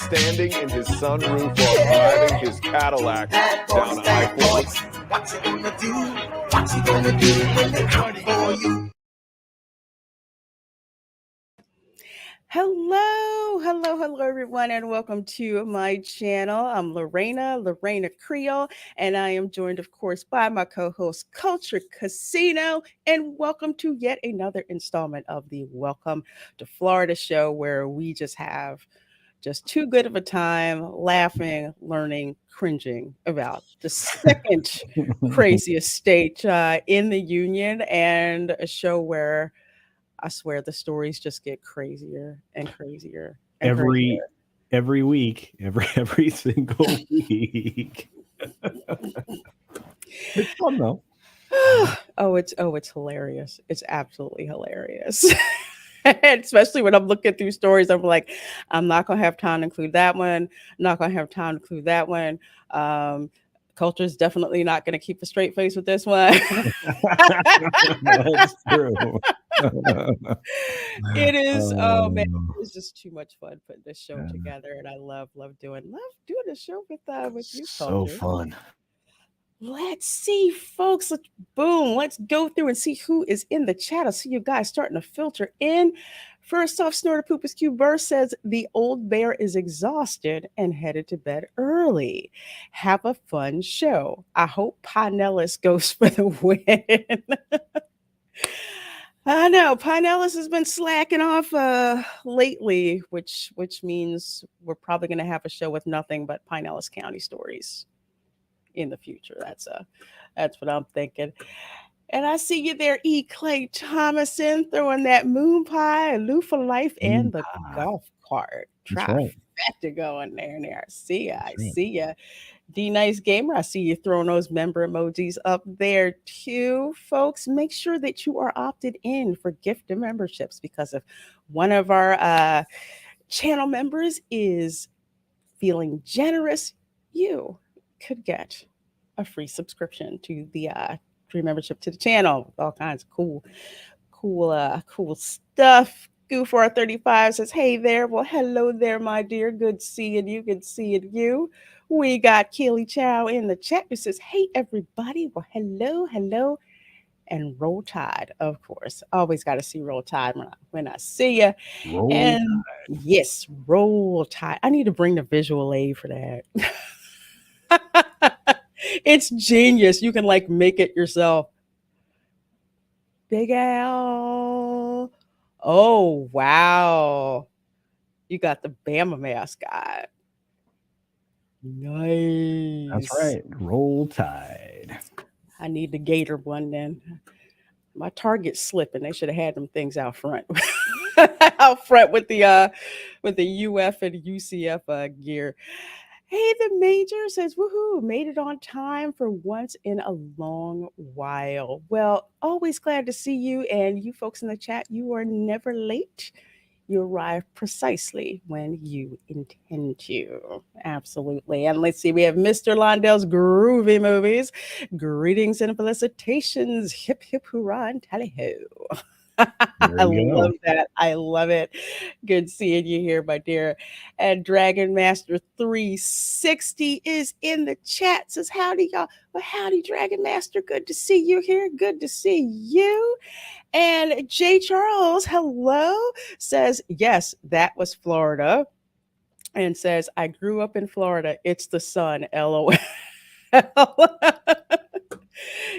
standing in his sunroof while driving his Cadillac down I-4. What you gonna do? What you gonna do when they come for you? Hello, everyone, and welcome to my channel. I'm Lorena Creole, and I am joined, of course, by my co-host, Culture Casino, and welcome to yet another installment of the Welcome to Florida show, where we just have too good of a time laughing, learning, cringing about the second craziest state in the union, and a show where I swear the stories just get crazier and crazier and every week, every single week. It's fun though. It's hilarious. It's absolutely hilarious. And especially when I'm looking through stories, I'm like, I'm not gonna have time to include that one. Not gonna have time to include that one. Culture is definitely not going to keep a straight face with this one. That's true. It is. Oh man, it's just too much fun putting this show together, and I love doing this show with you. So Culture. fun. Let's see, folks. Let's go through and see who is in the chat. I see you guys starting to filter in. First off, Snorter Poopus Q Burst says the old bear is exhausted and headed to bed early. Have a fun show. I hope Pinellas goes for the win. I know Pinellas has been slacking off lately, which means we're probably going to have a show with nothing but Pinellas County stories in the future. That's what I'm thinking. And I see you there, E. Clay Thomason, throwing that moon pie, Lou for life, and the golf cart. Trifecta going there. I see ya. D Nice Gamer, I see you throwing those member emojis up there too. Folks, make sure that you are opted in for gift and memberships, because if one of our channel members is feeling generous, you could get a free subscription to the free membership to the channel. All kinds of cool stuff. Goo435 says, hey there. Well, hello there, my dear. Good seeing you. Good seeing you. We got Keely Chow in the chat who says, hey, everybody. Well, hello. And Roll Tide, of course. Always got to see Roll Tide when I see you. Yes, Roll Tide. I need to bring the visual aid for that. It's genius. You can make it yourself. Big Al. Oh, wow. You got the Bama mascot. Nice. That's right. Roll Tide. I need the Gator one then. My Target's slipping. They should have had them things out front. Out front with the UF and UCF gear. Hey, the Major says, woohoo, made it on time for once in a long while. Well, always glad to see you, and you folks in the chat, you are never late. You arrive precisely when you intend to. Absolutely. And let's see, we have Mr. Londell's Groovy Movies. Greetings and felicitations. Hip, hip, hurrah, and tally-ho. I love that. I love it. Good seeing you here, my dear. And Dragon Master 360 is in the chat. Says, howdy, y'all. Well, howdy, Dragon Master. Good to see you here. Good to see you. And J. Charles, hello, says, yes, that was Florida. And says, I grew up in Florida. It's the sun. LOL.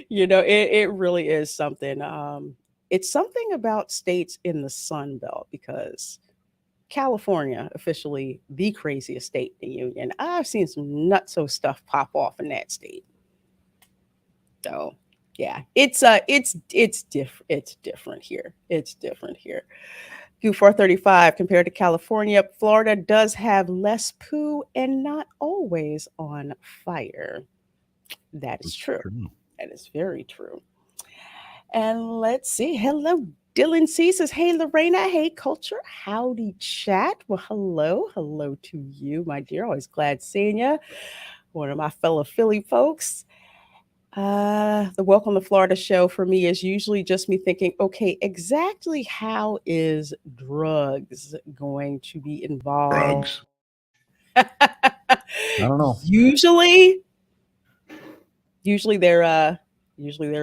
It really is something. It's something about states in the Sun Belt, because California, officially the craziest state in the union, I've seen some nutso stuff pop off in that state. So yeah, it's different here. It's different here. Q435, compared to California, Florida does have less poo and not always on fire. That is true. That is very true. And let's see. Hello, Dylan C says, hey, Lorena. Hey, Culture. Howdy, chat. Well, hello to you, my dear. Always glad seeing you. One of my fellow Philly folks. The Welcome to Florida show for me is usually just me thinking, okay, exactly how is drugs going to be involved? I don't know. Usually there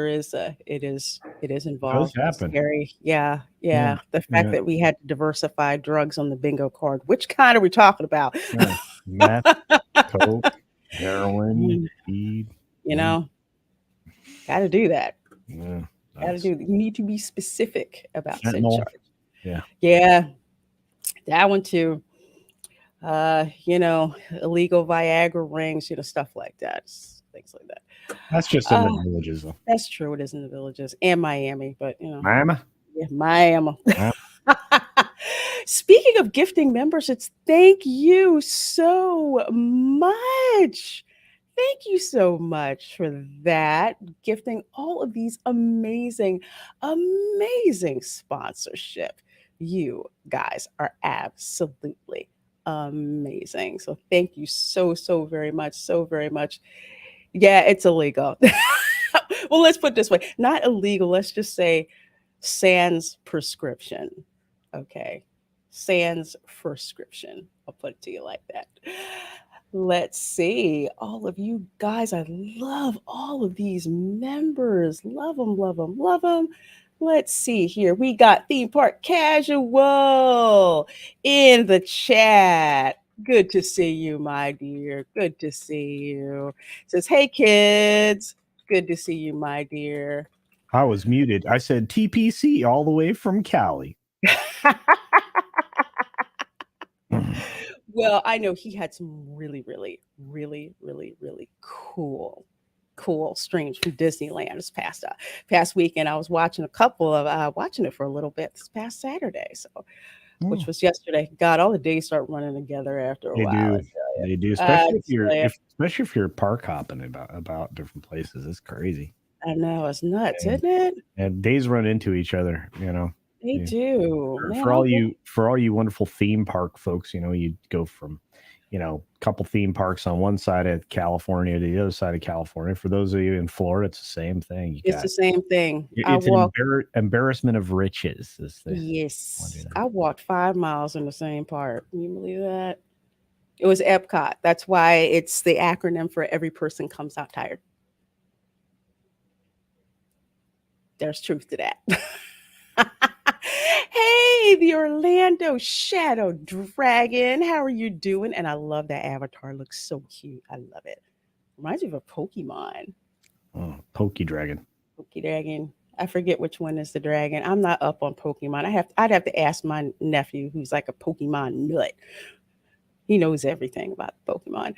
is it is It does involved. It's happen. scary. Yeah. Yeah. The fact Yeah. that we had to diversify drugs on the bingo card. Which kind are we talking about? Yeah. Meth, coke, heroin, Mm, weed. you know, got to do that. Yeah. Got to do that. You need to be specific about said Fentanyl. charge. Yeah. Yeah, that one too. Illegal Viagra rings, stuff like that, things like that. That's just in Uh, the villages, though. that's true. It is in the villages and Miami, but Mama. yeah, Miami. Yeah. Speaking of gifting members, it's thank you so much. Thank you so much for that. Gifting all of these amazing, amazing sponsorship. You guys are absolutely amazing. So thank you so, so very much. So very much. Yeah, it's illegal. Well, let's put it this way, not illegal. Let's just say sans prescription. Okay. Sans prescription. I'll put it to you like that. Let's see. All of you guys, I love all of these members. Love them, love them, love them. Let's see here. We got Theme Park Casual in the chat. Good to see you, my dear. Good to see you. Says, hey, kids. Good to see you, my dear. I was muted. I said TPC all the way from Cali. Well, I know he had some really, really, really, really, really cool streams from Disneyland this past weekend. I was watching a couple of watching it for a little bit this past Saturday, so which was yesterday. God, all the days start running together after a They while. do. They do, I especially if you're park hopping about different places. It's crazy. I know it's nuts, isn't it? And days run into each other, They do. Man, For all you wonderful theme park folks, you go from, a couple theme parks on one side of California to the other side of California. For those of you in Florida, it's the same thing. It's the same thing. It's an embarrassment of riches. Yes, I walked 5 miles in the same park. Can you believe that? It was Epcot. That's why it's the acronym for every person comes out tired. There's truth to that. Hey, the Orlando Shadow Dragon. How are you doing? And I love that avatar. Looks so cute. I love it. Reminds me of a Pokemon. Oh, Pokedragon. Pokedragon. I forget which one is the dragon. I'm not up on Pokemon. I'd have to ask my nephew, who's like a Pokemon nut. He knows everything about Pokemon.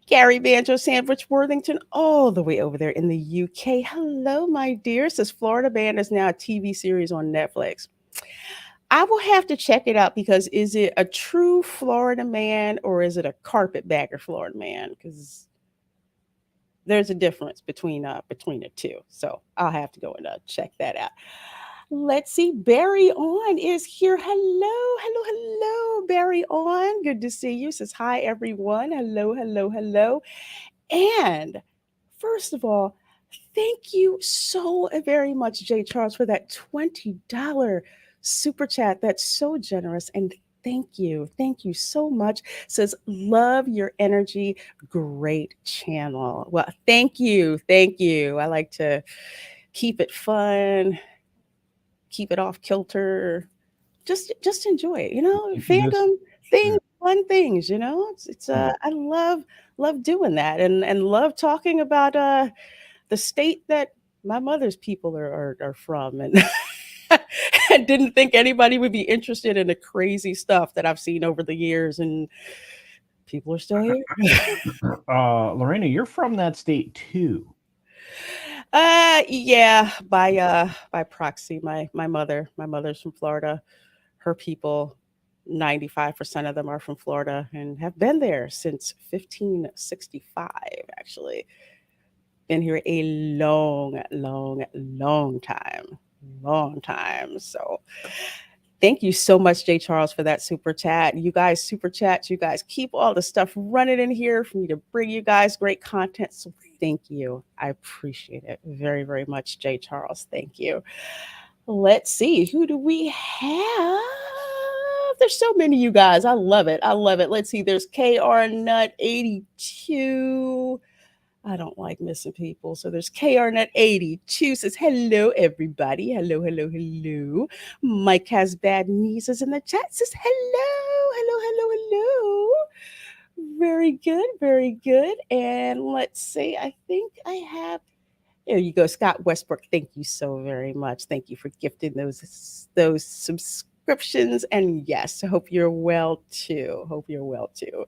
Gary Banjo Sandwich Worthington, all the way over there in the UK. Hello, my dear. Says Florida Man is now a TV series on Netflix. I will have to check it out because is it a true Florida man or is it a carpetbagger Florida man? Because there's a difference between the two. So I'll have to go and check that out. Let's see. Barry On is here. Hello, Barry On. Good to see you. Says hi, everyone. Hello. And first of all, thank you so very much, Jay Charles, for that $20 super chat. That's so generous. And thank you so much. Says, love your energy. Great channel. Well, thank you. I like to keep it fun, keep it off kilter, just enjoy it, fandom things, fun things, it's I love doing that and love talking about the state that my mother's people are from, and I didn't think anybody would be interested in the crazy stuff that I've seen over the years, and people are still here. Lorena, you're from that state too. Yeah, by proxy. My mother's from Florida. Her people, 95% of them are from Florida and have been there since 1565, actually. Been here a long time. So thank you so much, Jay Charles, for that super chat. You guys, super chats, you guys keep all the stuff running in here for me to bring you guys great content. So thank you. I appreciate it very, very much, Jay Charles. Thank you. Let's see. Who do we have? there's so many, you guys. I love it. I love it. Let's see. There's KR Nut 82. I don't like missing people. So there's KRNet 82 says, hello, everybody. Hello, hello, hello. Mike has bad knees is in the chat. Says, hello, hello, hello, hello. Very good, very good. And let's see. I think I have. There you go, Scott Westbrook. Thank you so very much. Thank you for gifting those subscriptions. And yes, I hope you're well too. Hope you're well too.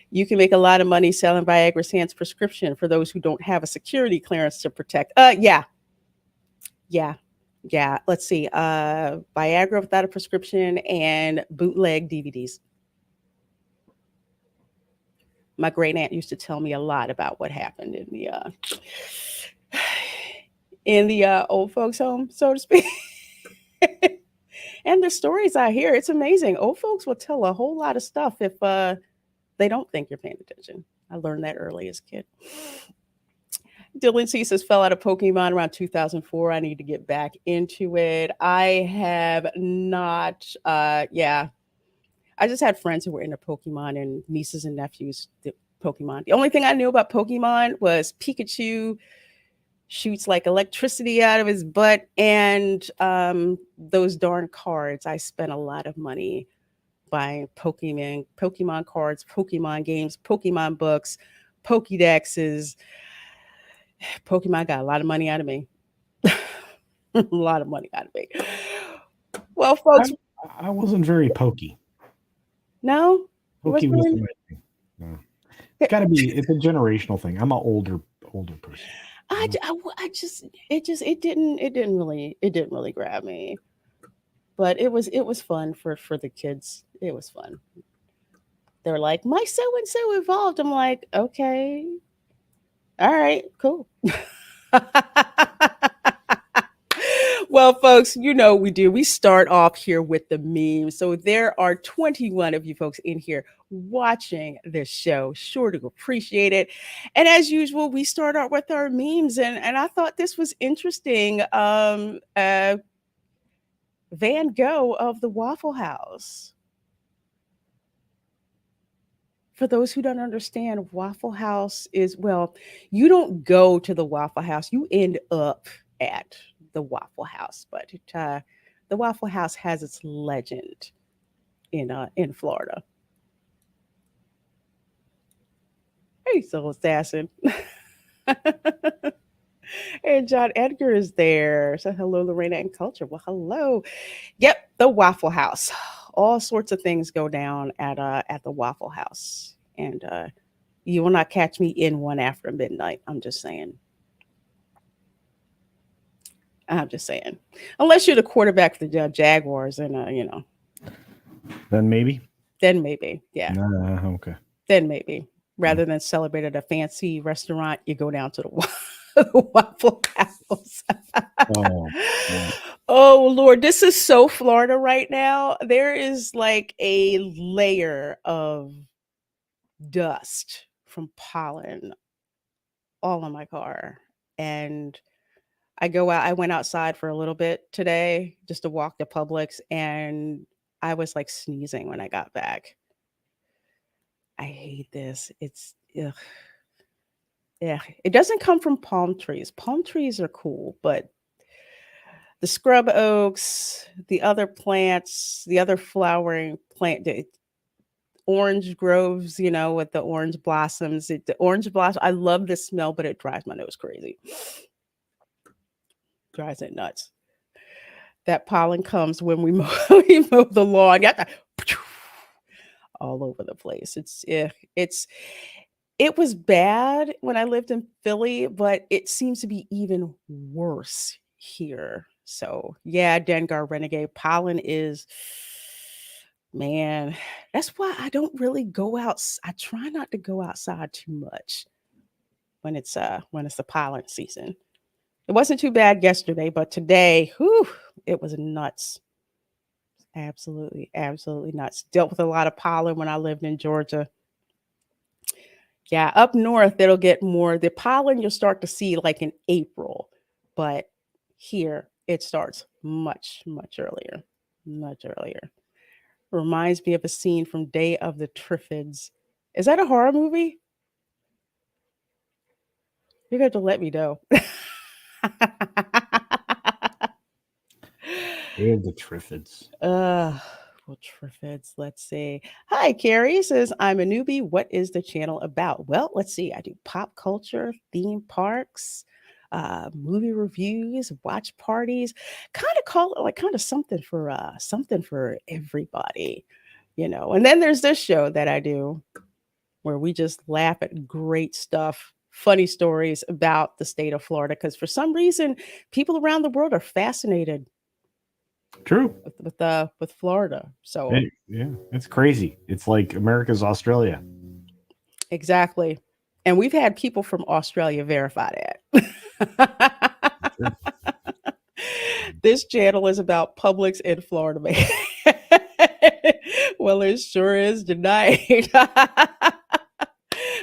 You can make a lot of money selling Viagra Sans prescription for those who don't have a security clearance to protect. Yeah. Let's see. Viagra without a prescription and bootleg DVDs. My great aunt used to tell me a lot about what happened in the old folks' home, so to speak. And the stories I hear, it's amazing. Old folks will tell a whole lot of stuff if they don't think you're paying attention. I learned that early as a kid. Dylan C says, fell out of Pokemon around 2004. I need to get back into it. I have not. Yeah. I just had friends who were into Pokemon and nieces and nephews did Pokemon. The only thing I knew about Pokemon was Pikachu shoots like electricity out of his butt and those darn cards. I spent a lot of money buying Pokemon cards, Pokemon games, Pokemon books, Pokédexes. Pokemon got a lot of money out of me. A lot of money out of me. Well, folks, I wasn't very pokey. No, Pokey wasn't my thing. No. It's got to be. It's a generational thing. I'm an older person. It didn't really grab me. But it was fun for the kids. It was fun. They're like, my so and so evolved. I'm like, okay, all right, cool. Well, folks, you know what we do. We start off here with the memes. So there are 21 of you folks in here watching this show. Sure to appreciate it. And as usual, we start out with our memes. And I thought this was interesting. Van Gogh of the Waffle House. For those who don't understand, Waffle House is, well, you don't go to the Waffle House. You end up at the Waffle House, but the Waffle House has its legend in Florida. Hey, Soul Assassin. And John Edgar is there. So hello, Lorena and Culture. Well, hello. Yep, the Waffle House. All sorts of things go down at the Waffle House, and you will not catch me in one after midnight. I'm just saying. Unless you're the quarterback for the Jaguars, and Then maybe. Yeah. Okay. Then maybe, rather than celebrate at a fancy restaurant, you go down to the Waffle House. Oh Lord, this is so Florida right now. There is like a layer of dust from pollen all in my car, and I went outside for a little bit today just to walk to Publix, and I was like sneezing when I got back. I hate this. It's ugh. Yeah, it doesn't come from palm trees. Palm trees are cool, but the scrub oaks, the other plants, the other flowering plant, the orange groves, with the orange blossoms. The orange blossom, I love the smell, but it drives my nose crazy. Drives it nuts. That pollen comes when we mow, we mow the lawn. All over the place. It was bad when I lived in Philly, but it seems to be even worse here. So yeah, Dengar Renegade pollen is, man, that's why I don't really go out. I try not to go outside too much when it's the pollen season. It wasn't too bad yesterday, but today, whew, it was nuts. Absolutely, absolutely nuts. Dealt with a lot of pollen when I lived in Georgia. Yeah, up north, it'll get more. The pollen you'll start to see like in April, but here it starts much, much earlier. Much earlier. Reminds me of a scene from Day of the Triffids. Is that a horror movie? You're going to let me know. And the Triffids. Well, Triffids, let's see. Hi, Carrie says, I'm a newbie. What is the channel about? Well, let's see. I do pop culture, theme parks, movie reviews, watch parties. Kind of call it like kind of something for everybody, you know. And then there's this show that I do where we just laugh at great stuff, funny stories about the state of Florida. Because for some reason, people around the world are fascinated True. with Florida. So Yeah, it's crazy. It's like America's Australia. exactly. And we've had people from Australia verify that. Sure. This channel is about Publix in Florida, man. Well, it sure is tonight.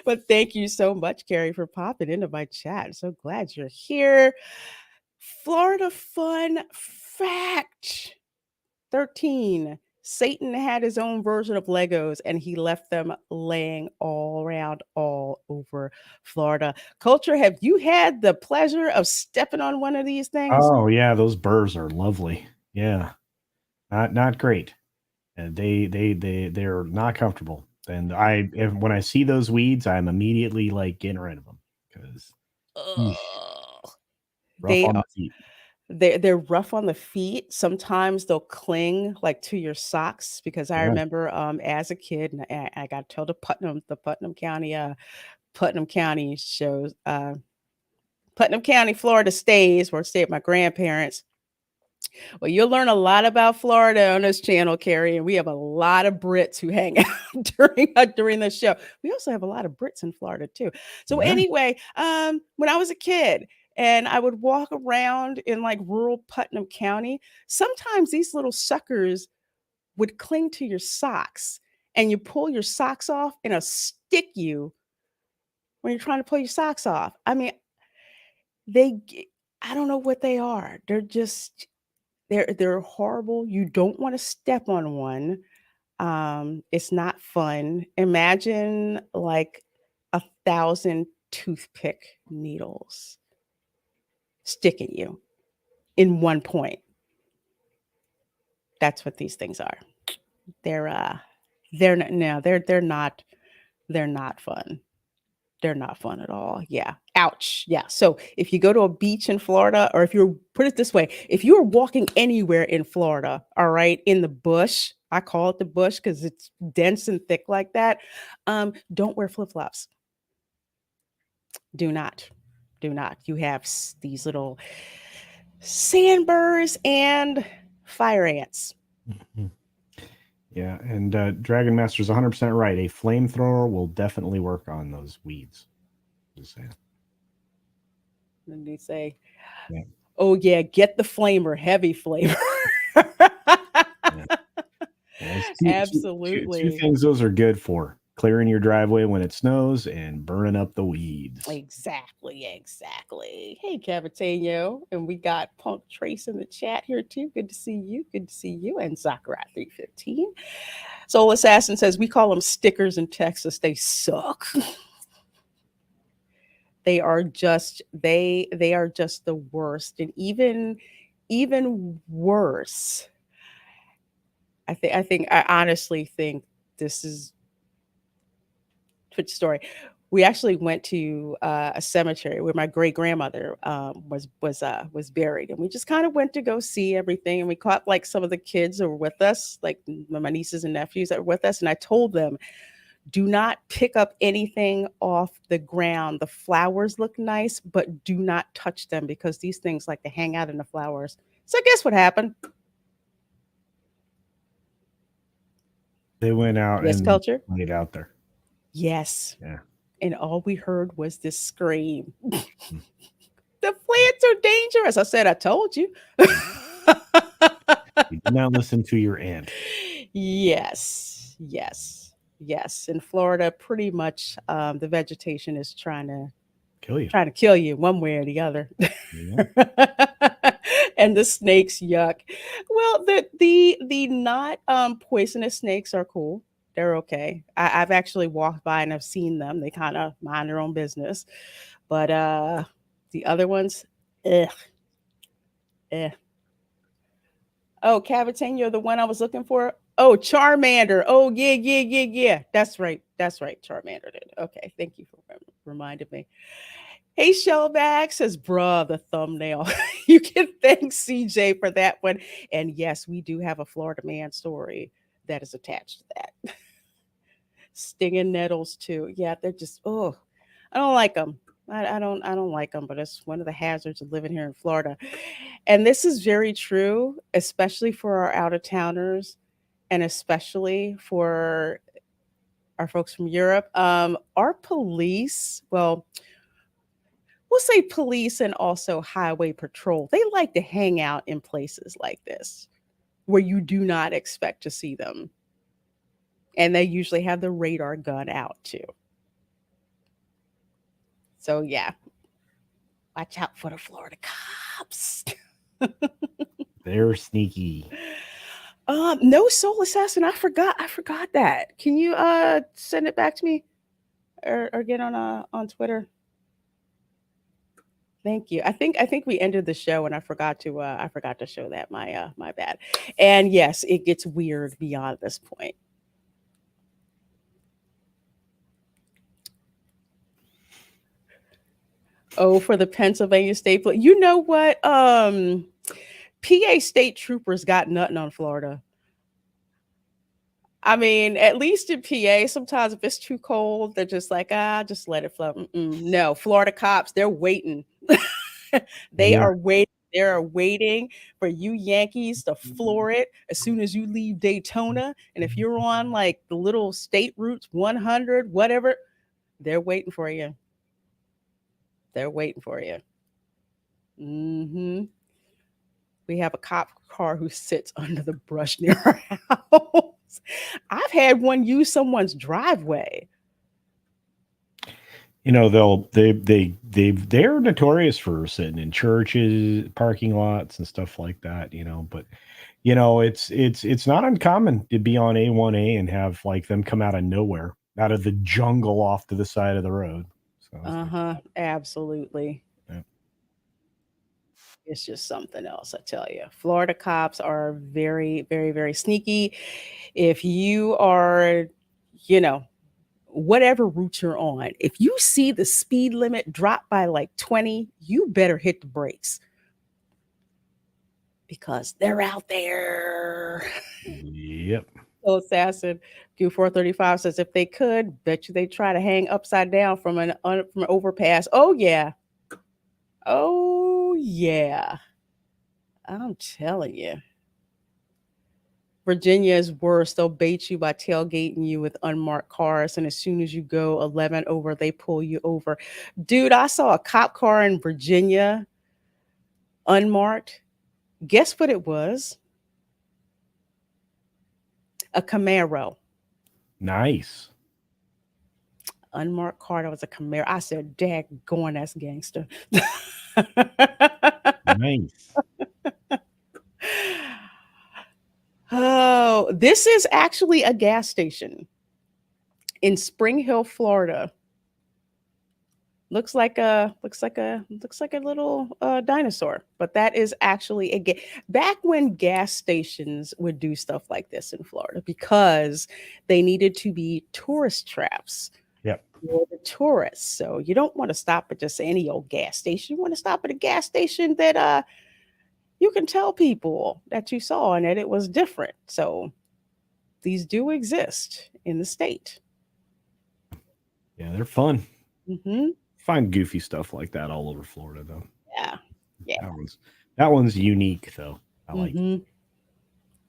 But thank you so much, Carrie, for popping into my chat. I'm so glad you're here. Florida fun fact 13. Satan had his own version of Legos and he left them laying all around all over Florida. Culture, have you had the pleasure of stepping on one of these things? Oh yeah, those burrs are lovely. Yeah, not great, and they're not comfortable. And when I see those weeds, I'm immediately like getting rid of them because rough They on the feet. they're rough on the feet. Sometimes they'll cling like to your socks because I Yeah. remember as a kid, and I got told the Putnam County shows Putnam County, Florida stays where I stayed with my grandparents. Well, you'll learn a lot about Florida on this channel, Carrie, and we have a lot of Brits who hang out during the show. We also have a lot of Brits in Florida too. So Yeah. anyway, when I was a kid and I would walk around in like rural Putnam County, sometimes these little suckers would cling to your socks, and you pull your socks off and it'll stick you when you're trying to pull your socks off. I mean, I don't know what they are. They're horrible. You don't want to step on one. It's not fun. Imagine like 1,000 toothpick needles sticking you in one point. That's what these things are. They're not fun. They're not fun at all. Yeah. Ouch. Yeah. So if you go to a beach in Florida, or if you're, put it this way, if you're walking anywhere in Florida, all right, in the bush, I call it the bush because it's dense and thick like that. Don't wear flip-flops. Do not. You have these little sandburrs and fire ants. Mhm. Yeah, and Dragon Master's 100% right. A flamethrower will definitely work on those weeds. Just saying. And they say, Yeah. oh yeah, get the flamer, heavy flamer. Yeah, Absolutely. Two things those are good for: clearing your driveway when it snows and burning up the weeds. Exactly. Hey, Cavatano. And we got Punk Trace in the chat here too. Good to see you. And Sakura 315. Soul Assassin says we call them stickers in Texas. They suck. They are just the worst. And even worse. I honestly think this is Twitch story. We actually went to a cemetery where my great grandmother was buried, and we just kind of went to go see everything. And we caught like some of the kids that were with us, like my nieces and nephews that were with us, and I told them, do not pick up anything off the ground. The flowers look nice, but do not touch them because these things like to hang out in the flowers. So guess what happened? They went out Yes, and culture. laid out there. Yes. Yeah. And all we heard was this scream. The plants are dangerous. I said, I told you. You did not listen to your aunt. Yes. In Florida, pretty much the vegetation is trying to kill you one way or the other. Yeah. And the snakes, yuck. Well, the not poisonous snakes are cool. They're okay. I've actually walked by and I've seen them. They kind of mind their own business. But the other ones, ugh, eh. Oh, Cavitania, the one I was looking for. Oh, Charmander. Oh, yeah, yeah, yeah, yeah. That's right. That's right. Charmander did. Okay, thank you for reminding me. Hey, Shellback says, bruh, the thumbnail. You can thank CJ for that one. And yes, we do have a Florida man story that is attached to that. Stinging nettles too. Yeah, they're just, oh, I don't like them. I don't like them, but it's one of the hazards of living here in Florida. And this is very true, especially for our out of towners and especially for our folks from Europe. Our police, well, we'll say police and also highway patrol, they like to hang out in places like this where you do not expect to see them. And they usually have the radar gun out too. So yeah, watch out for the Florida cops. They're sneaky. No Soul Assassin. I forgot that. Can you send it back to me or get on Twitter? Thank you. I think we ended the show and I forgot to show that. My bad. And yes, it gets weird beyond this point. Oh, for the Pennsylvania State Police. You know what? PA state troopers got nothing on Florida. I mean, at least in PA, sometimes if it's too cold, they're just like, just let it float. No, Florida cops, they're waiting. They are waiting. They are waiting for you Yankees to floor it as soon as you leave Daytona. And if you're on like the little state routes, 100, whatever, they're waiting for you. They're waiting for you. Mm-hmm. We have a cop car who sits under the brush near our house. I've had one use someone's driveway. You know, they're notorious for sitting in churches, parking lots, and stuff like that. You know, but you know, it's not uncommon to be on A1A and have like them come out of nowhere, out of the jungle off to the side of the road. So absolutely. Yeah. It's just something else, I tell you. Florida cops are very, very, very sneaky. If you are, you know, whatever route you're on, if you see the speed limit drop by like 20, you better hit the brakes because they're out there. Yep. So Assassin Q435 says if they could, bet you they try to hang upside down from an overpass. Oh yeah. Oh yeah. I'm telling you. Virginia is worse. They'll bait you by tailgating you with unmarked cars. And as soon as you go 11 over, they pull you over. Dude, I saw a cop car in Virginia, unmarked. Guess what it was? A Camaro. Nice. Unmarked car. That was a Camaro. I said, daggone, that's gangster. Nice. Oh, this is actually a gas station in Spring Hill, Florida. Looks like a little dinosaur, but that is actually back when gas stations would do stuff like this in Florida because they needed to be tourist traps. Yep. For the tourists. So you don't want to stop at just any old gas station. You want to stop at a gas station that you can tell people that you saw and that it was different. So these do exist in the state. Yeah, they're fun. Mm-hmm. Find goofy stuff like that all over Florida, though. Yeah. That one's unique, though. I like it.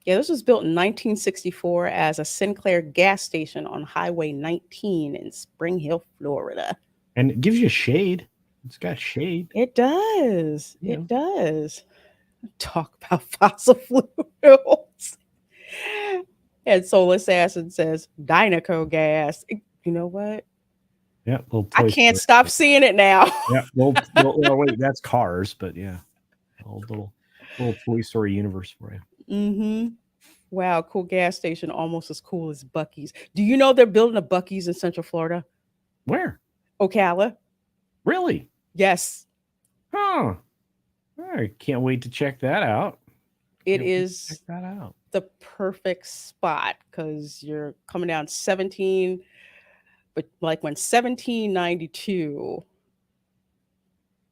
Yeah, this was built in 1964 as a Sinclair gas station on Highway 19 in Spring Hill, Florida. And it gives you shade. It's got shade. It does. Yeah. It does. Talk about fossil fuels. And Soul Assassin says Dynaco gas. You know what? Yeah, I can't stop seeing it now. Yeah, well, wait, that's cars, but yeah, old little. Little Toy Story universe for you. Mm-hmm. Wow, cool gas station, almost as cool as Bucky's. Do you know they're building a Bucky's in Central Florida? Where? Ocala? Really? Yes, Huh. I can't wait to check that out. it Can't wait to check is that out. the perfect spot because you're coming down 17, but like when 1792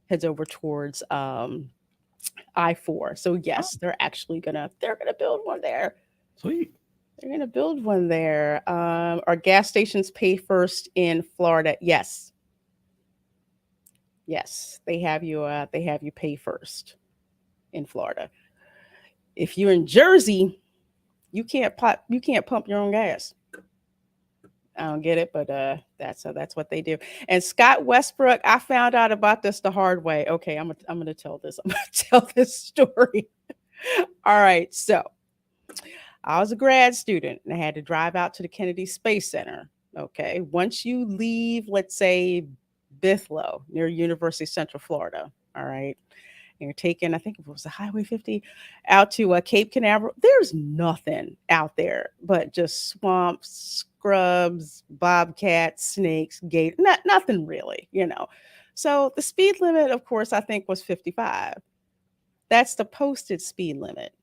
heads over towards I-4. So Oh, yes, they're gonna build one there. sweet. They're gonna build one there. Are gas stations pay first in Florida? Yes. Yes, they have you pay first in Florida. If you're in Jersey, you can't pump your own gas. I don't get it, but that's what they do. And Scott Westbrook, I found out about this the hard way. Okay, I'm gonna tell this. I'm gonna tell this story. All right, so I was a grad student and I had to drive out to the Kennedy Space Center. Okay, once you leave, let's say Bithlo near University of Central Florida. All right, and you're taking, I think it was a Highway 50 out to Cape Canaveral. There's nothing out there but just swamps, scrubs, bobcats, snakes, gate, nothing really, you know. So the speed limit, of course, I think was 55. That's the posted speed limit.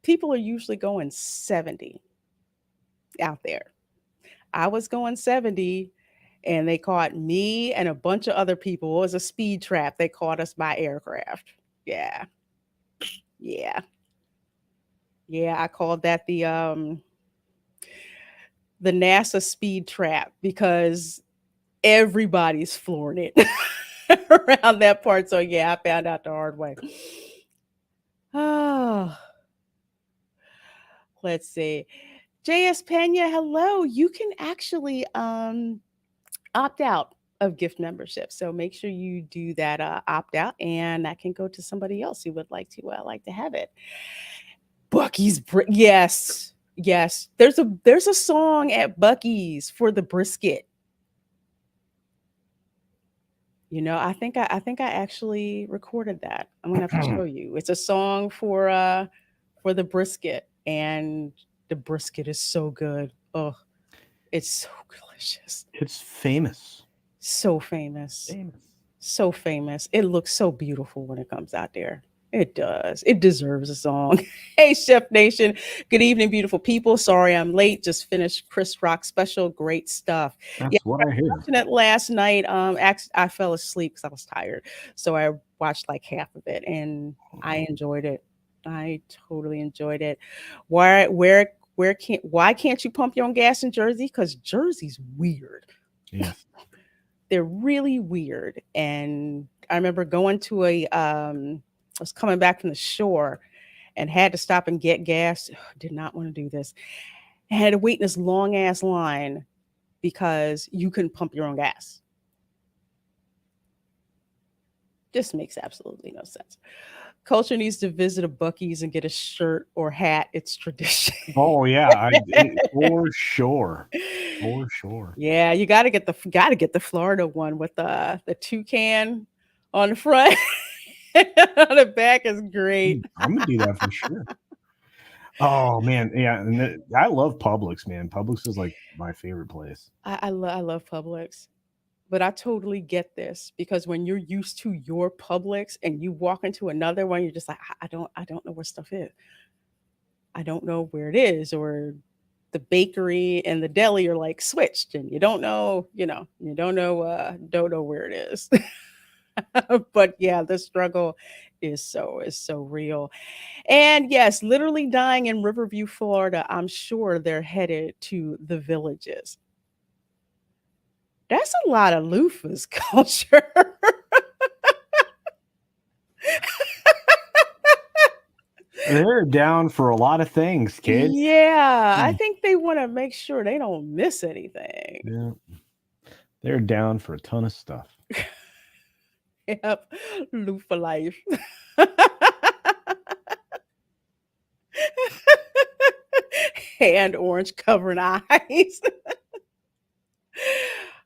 People are usually going 70 out there. I was going 70 and they caught me and a bunch of other people. It was a speed trap. They caught us by aircraft. Yeah. Yeah. Yeah, I called that the NASA speed trap because everybody's flooring it around that part. So yeah, I found out the hard way. Oh, let's see. JS Pena, hello. You can actually opt out of gift membership. So make sure you do that opt out and that can go to somebody else who would like to have it. Yes. Yes. There's a song at Bucky's for the brisket. You know, I think I actually recorded that. I'm gonna have to show you. It's a song for the brisket, and the brisket is so good. Oh, it's so delicious. It's famous. So famous. Famous. So famous. It looks so beautiful when it comes out there. It does. It deserves a song. Hey, Chef Nation. Good evening, beautiful people. Sorry I'm late. Just finished Chris Rock special. Great stuff. Yeah, That's what I hear. watching it last night. I fell asleep because I was tired. So I watched like half of it and I enjoyed it. I totally enjoyed it. Why can't you pump your own gas in Jersey? Because Jersey's weird. Yes. They're really weird. And I remember going to I was coming back from the shore and had to stop and get gas. Did not want to do this. I had to wait in this long ass line because you couldn't pump your own gas. Just makes absolutely no sense. Culture needs to visit a Bucky's and get a shirt or hat. It's tradition. Oh yeah, for sure. For sure. Yeah, you got to get the Florida one with the toucan on the front. On the back is great. I'm gonna do that for sure. Oh man, yeah, and I love Publix, man. Publix is like my favorite place. I love Publix, but I totally get this because when you're used to your Publix and you walk into another one, you're just like, I don't know where stuff is. I don't know where it is, or the bakery and the deli are like switched, and you don't know, you don't know where it is. But yeah, the struggle is so real. And yes, literally dying in Riverview, Florida. I'm sure they're headed to the villages. That's a lot of loofahs culture. They're down for a lot of things, kids. Yeah, I think they want to make sure they don't miss anything. Yeah. They're down for a ton of stuff. Yep, loofah life. And orange covering eyes.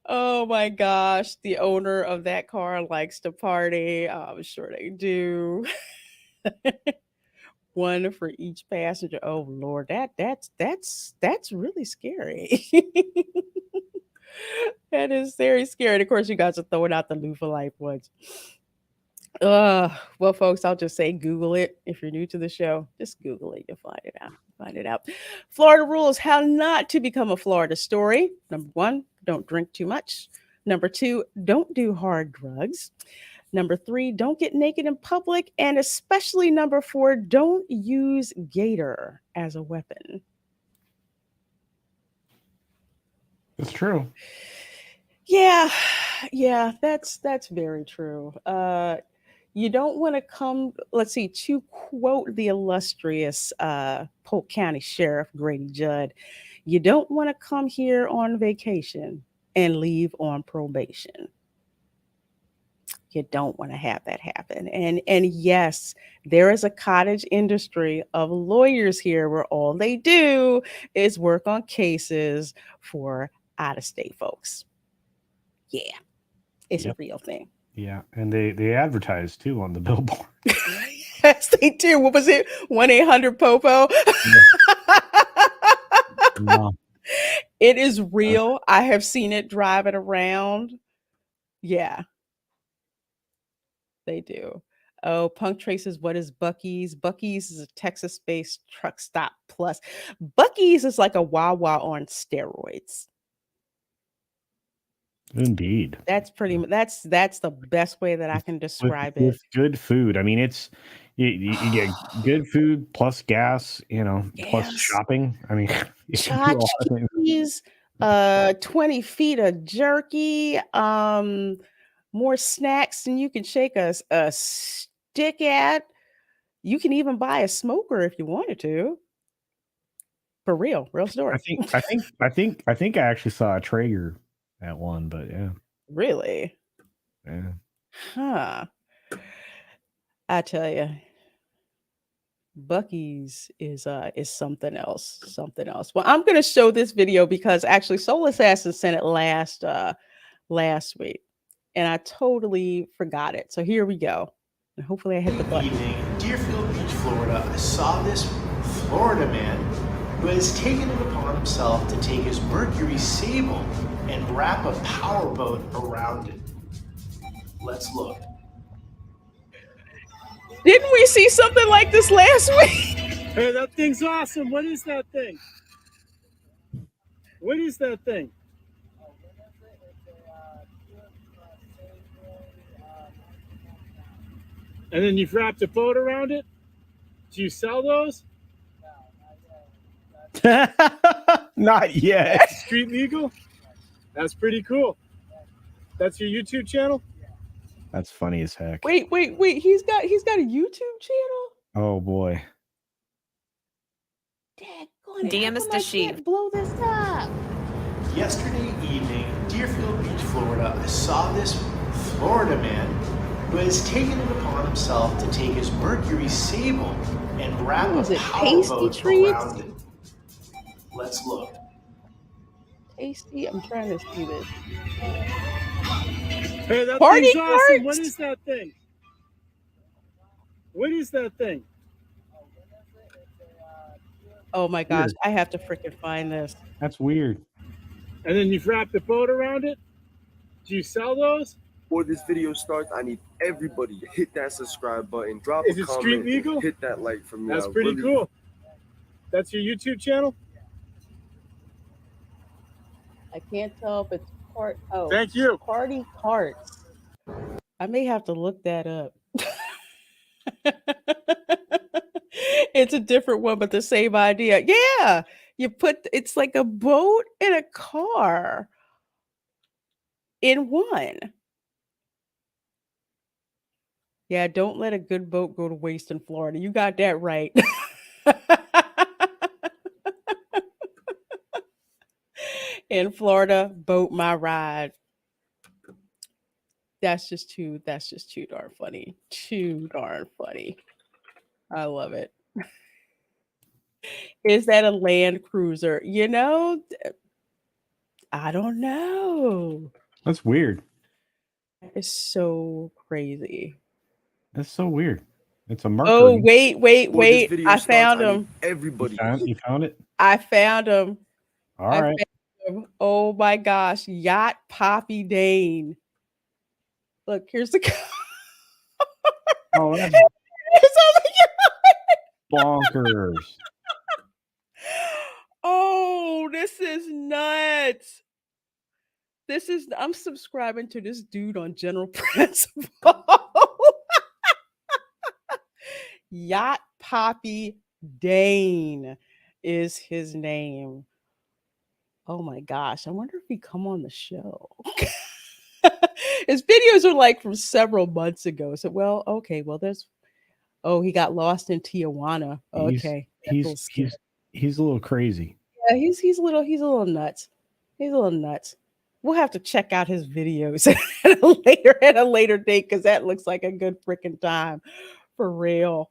Oh my gosh, the owner of that car likes to party. I'm sure they do. One for each passenger. Oh Lord, that's really scary. That is very scary. And of course, you guys are throwing out the loofah life ones. Well, folks, I'll just say Google it. If you're new to the show, just Google it. You'll find it out. Find it out. Florida rules how not to become a Florida story. Number one, don't drink too much. Number two, don't do hard drugs. Number three, don't get naked in public. And especially number four, don't use gator as a weapon. It's true. Yeah, that's very true. You don't want to come, let's see, to quote the illustrious Polk County Sheriff Grady Judd, you don't want to come here on vacation and leave on probation. You don't want to have that happen. And yes, there is a cottage industry of lawyers here where all they do is work on cases for out-of-state folks. Yeah, it's a real thing. Yeah, and they advertise too on the billboard. Yes, they do. What was it? 1-800-POPO. No. It is real. I have seen it driving around. Yeah, they do. Oh, Punk Traces, what is Buc-ee's? Buc-ee's is a Texas-based truck stop plus. Buc-ee's is like a Wawa on steroids. Indeed. That's pretty much that's the best way that I can describe it. With good food. I mean, it's you get good food plus gas, plus Yes. shopping. I mean, you can do a Hot lot of things. cheese, 20 feet of jerky, more snacks than you can shake a stick at. You can even buy a smoker if you wanted to. For real story. I think I actually saw a Traeger at one, but yeah. Really? Yeah. Huh. I tell you, Buc-ee's is something else. Something else. Well, I'm gonna show this video because actually Soul Assassin sent it last week, and I totally forgot it. So here we go. And hopefully I hit the button. Evening in Deerfield Beach, Florida, I saw this Florida man who has taken it upon himself to take his Mercury Sable and wrap a powerboat around it. Let's look. Didn't we see something like this last week? Hey, that thing's awesome. What is that thing? What is that thing? And then you've wrapped a boat around it? Do you sell those? Not yet. Street legal? That's pretty cool. That's your YouTube channel? That's funny as heck. Wait. He's got a YouTube channel? Oh boy. Daggone it, DM how us come the I sheep. can't blow this up. Yesterday evening in Deerfield Beach, Florida, I saw this Florida man who has taken it upon himself to take his Mercury Sable and wrap What was a it, Tasty powerboat Treats? around it. Let's look. Tasty. I'm trying to see this. Hey, that Party thing's awesome. carts! What is that thing? What is that thing? Oh my gosh, Weird. I have to freaking find this. That's weird. And then you've wrapped a boat around it? Do you sell those? Before this video starts, I need everybody to hit that subscribe button, drop Is a it street comment, and legal? hit that like from me. That's I pretty really- cool. That's your YouTube channel? I can't tell if it's part. Oh, Thank you. Party carts. I may have to look that up. It's a different one, but the same idea. Yeah, it's like a boat and a car in one. Yeah, don't let a good boat go to waste in Florida. You got that right. In Florida, boat my ride. That's just too darn funny. Too darn funny. I love it. Is that a Land Cruiser? I don't know. That's weird. It's so crazy. That's so weird. It's a Oh, Mercury. Before this video I starts, found I need him. everybody to You found it? I found him. All I right. found him. Oh my gosh. Yacht Poppy Dane. Look, here's the Oh, that's oh my bonkers. Oh, this is nuts. I'm subscribing to this dude on general principle. Yacht Poppy Dane is his name. Oh my gosh. I wonder if he come on the show. His videos are like from several months ago. So there's he got lost in Tijuana. Okay. That's a little scary. He's a little crazy. Yeah, he's a little nuts. He's a little nuts. We'll have to check out his videos at a later date because that looks like a good freaking time for real.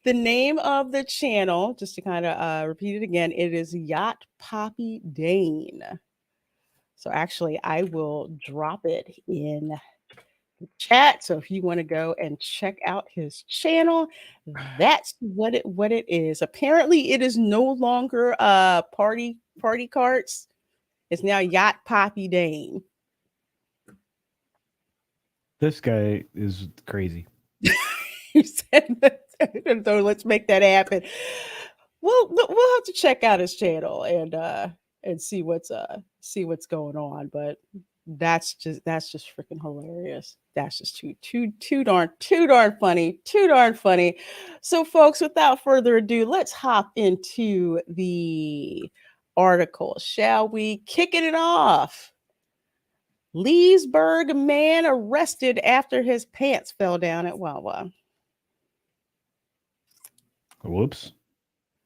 The name of the channel, just to kind of repeat it again, it is Yacht Poppy Dane. So actually, I will drop it in the chat. So if you want to go and check out his channel, that's what it is. Apparently, it is no longer party carts. It's now Yacht Poppy Dane. This guy is crazy. You said that, so let's make that happen. We'll have to check out his channel and see what's going on. But that's just freaking hilarious. That's just too darn funny. So, folks, without further ado, let's hop into the article, shall we? Kicking it off. Leesburg man arrested after his pants fell down at Wawa. Whoops.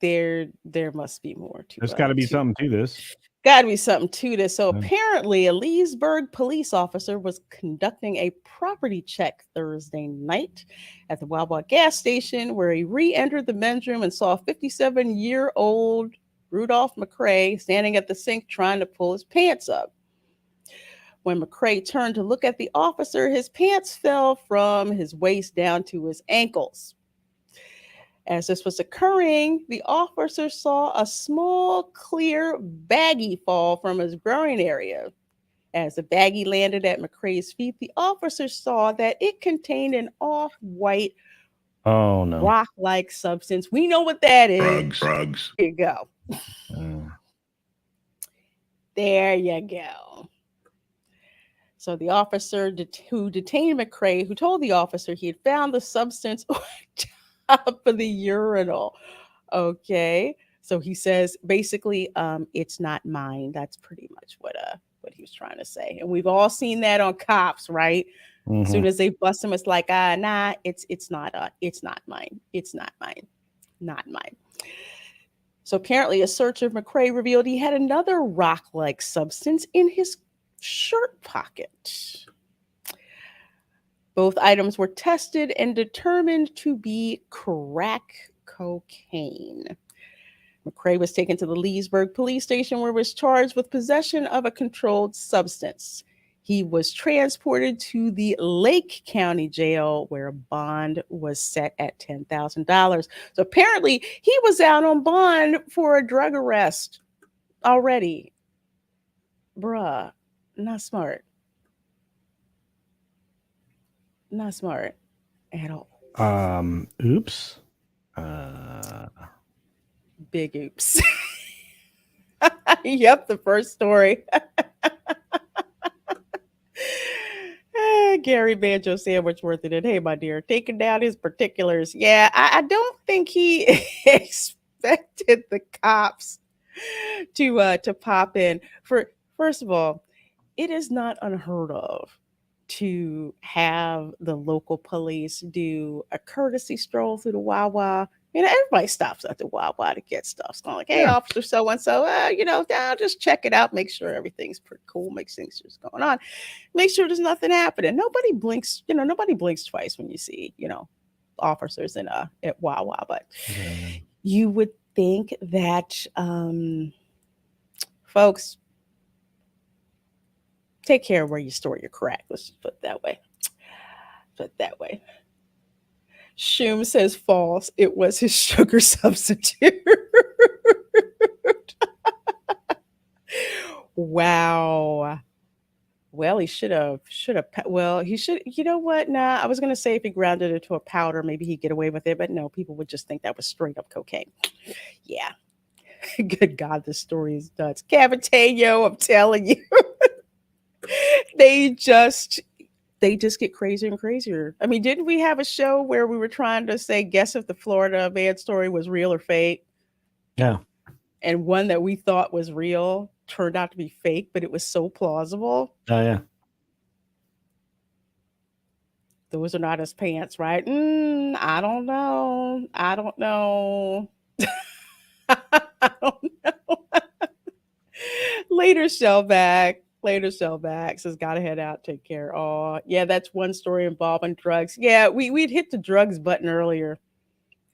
There must be more to. There's got to be something to this. Got to be something to this. So apparently, a Leesburg police officer was conducting a property check Thursday night at the Wawa gas station, where he re-entered the men's room and saw 57-year-old Rudolph McCrae standing at the sink trying to pull his pants up. When McCrae turned to look at the officer, his pants fell from his waist down to his ankles. As this was occurring, the officer saw a small, clear baggie fall from his groin area. As the baggie landed at McCrae's feet, the officer saw that it contained an off-white, rock-like substance. We know what that is. Drugs. There you go. There you go. So the officer who detained McCrae, who told the officer he had found the substance up of the urinal. Okay. So he says basically, it's not mine. That's pretty much what he was trying to say. And we've all seen that on Cops, right? Mm-hmm. As soon as they bust him, it's like, nah, it's not mine. It's not mine. Not mine. So apparently a search of McCrae revealed he had another rock-like substance in his shirt pocket. Both items were tested and determined to be crack cocaine. McCrae was taken to the Leesburg police station where he was charged with possession of a controlled substance. He was transported to the Lake County Jail where a bond was set at $10,000. So apparently he was out on bond for a drug arrest already. Bruh, not smart. Not smart at all. Oops. Big oops. Yep, the first story. Gary Banjo Sandwich worth it. Hey, my dear, taking down his particulars. Yeah, I don't think he expected the cops to pop in. First of all, it is not unheard of to have the local police do a courtesy stroll through the Wawa. You know, everybody stops at the Wawa to get stuff. It's not like, hey, officer so-and-so, just check it out. Make sure everything's pretty cool. Make sure there's going on. Make sure there's nothing happening. Nobody blinks twice when you see, officers at Wawa. But you would think that, folks, take care of where you store your crack. Let's just put it that way. Put it that way. Shum says false. It was his sugar substitute. Wow. Well, he should have. Well, he should. You know what? Nah, I was gonna say if he grounded it to a powder, maybe he'd get away with it. But no, people would just think that was straight up cocaine. Yeah. Good God, this story is nuts. Cavatano, I'm telling you, they just get crazier and crazier. I mean, didn't we have a show where we were trying to say, guess if the Florida man story was real or fake? Yeah. And one that we thought was real turned out to be fake, but it was so plausible. Oh, yeah. Those are not his pants, right? I don't know. I don't know. I don't know. Later, Shellback. Says, gotta head out, take care. Oh, yeah, that's one story involving drugs. Yeah, we'd hit the drugs button earlier.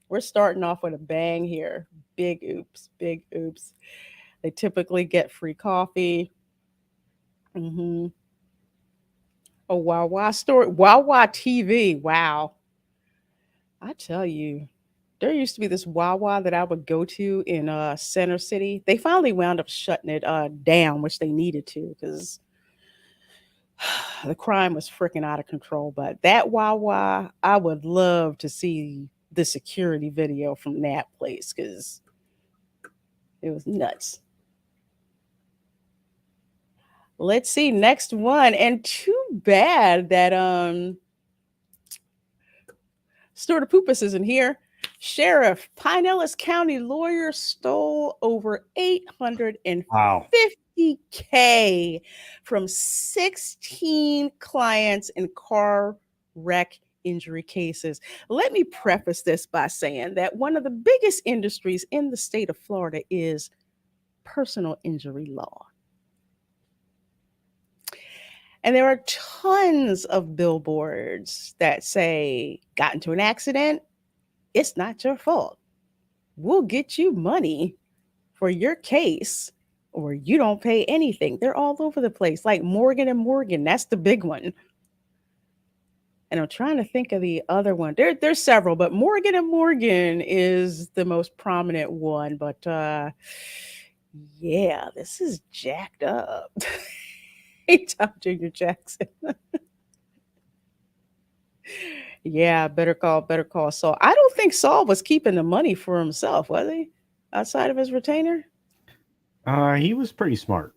We're starting off with a bang here. Big oops. They typically get free coffee. Mm-hmm. A Wawa story. Wawa TV. Wow. I tell you, there used to be this Wawa that I would go to in Center City. They finally wound up shutting it down, which they needed to because the crime was freaking out of control. But that Wawa, I would love to see the security video from that place because it was nuts. Let's see, next one. And too bad that Stuart Pupus isn't here. Sheriff, Pinellas County lawyer stole over $850K from 16 clients in car wreck injury cases. Let me preface this by saying that one of the biggest industries in the state of Florida is personal injury law. And there are tons of billboards that say, got into an accident, it's not your fault. We'll get you money for your case or you don't pay anything. They're all over the place, like Morgan & Morgan. That's the big one. And I'm trying to think of the other one. There's several, but Morgan & Morgan is the most prominent one. But yeah, this is jacked up. Hey, Tom Jr. Jackson. Yeah, better call Saul. I don't think Saul was keeping the money for himself, was he? Outside of his retainer? He was pretty smart.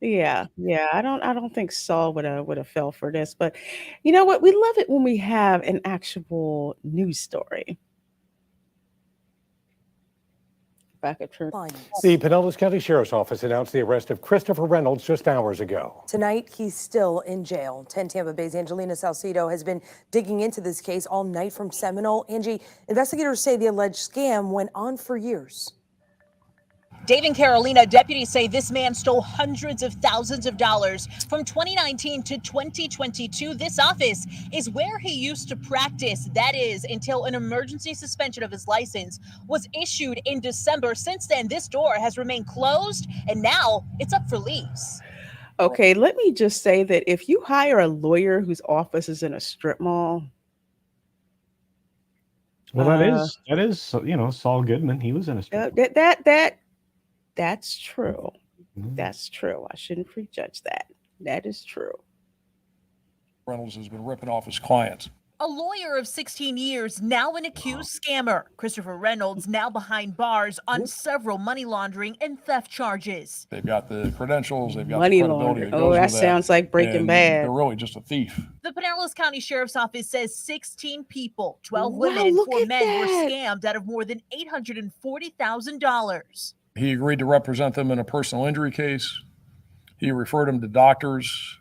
Yeah. I don't think Saul would have fell for this, but you know what? We love it when we have an actual news story. Back at church. The Pinellas County Sheriff's Office announced the arrest of Christopher Reynolds just hours ago. Tonight, he's still in jail. 10 Tampa Bay's Angelina Salcido has been digging into this case all night from Seminole. Angie, investigators say the alleged scam went on for years. Dave and Carolina, deputies say this man stole hundreds of thousands of dollars from 2019 to 2022. This office is where he used to practice. That is until an emergency suspension of his license was issued in December. Since then, this door has remained closed and now it's up for lease. Okay, let me just say that if you hire a lawyer whose office is in a strip mall. Well, that is Saul Goodman. He was in a strip mall. That's true. That's true. I shouldn't prejudge that. That is true. Reynolds has been ripping off his clients. A lawyer of 16 years, now an accused scammer. Christopher Reynolds now behind bars on several money laundering and theft charges. They've got the credentials, they've got money the credibility laundering. that goes That with sounds like Breaking Bad. They're really just a thief. The Pinellas County Sheriff's Office says 16 people, 12 women and 4 men were scammed out of more than $840,000. He agreed to represent them in a personal injury case. He referred them to doctors.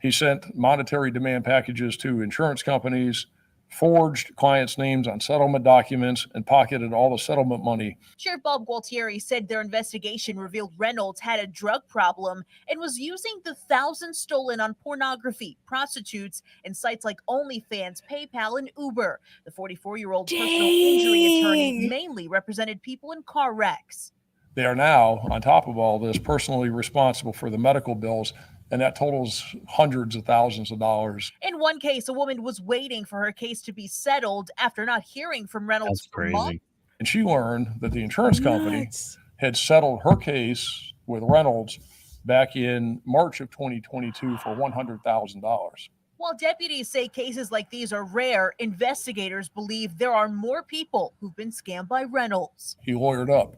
He sent monetary demand packages to insurance companies, forged clients' names on settlement documents, and pocketed all the settlement money. Sheriff Bob Gualtieri said their investigation revealed Reynolds had a drug problem and was using the thousands stolen on pornography, prostitutes, and sites like OnlyFans, PayPal, and Uber. The 44-year-old personal injury attorney mainly represented people in car wrecks. They are now, on top of all this, personally responsible for the medical bills and that totals hundreds of thousands of dollars. In one case, a woman was waiting for her case to be settled after not hearing from Reynolds That's for months. crazy. And she learned that the insurance company Nuts. had settled her case with Reynolds back in March of 2022 for $100,000. While deputies say cases like these are rare, investigators believe there are more people who've been scammed by Reynolds. He lawyered up.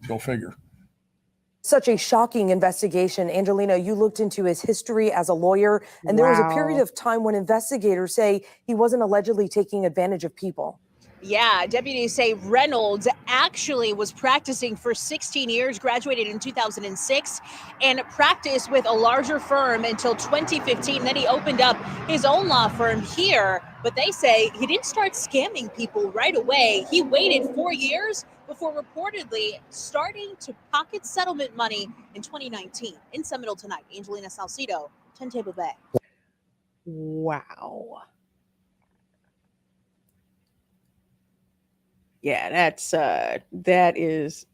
Go figure. Such a shocking investigation. Angelina, you looked into his history as a lawyer, and there was a period Wow. of time when investigators say he wasn't allegedly taking advantage of people. Yeah, deputies say Reynolds actually was practicing for 16 years, graduated in 2006, and practiced with a larger firm until 2015. Then he opened up his own law firm here, but they say he didn't start scamming people right away. He waited 4 years before reportedly starting to pocket settlement money in 2019. In Seminole tonight, Angelina Salcido, 10 Tampa Bay. Wow. Yeah, that is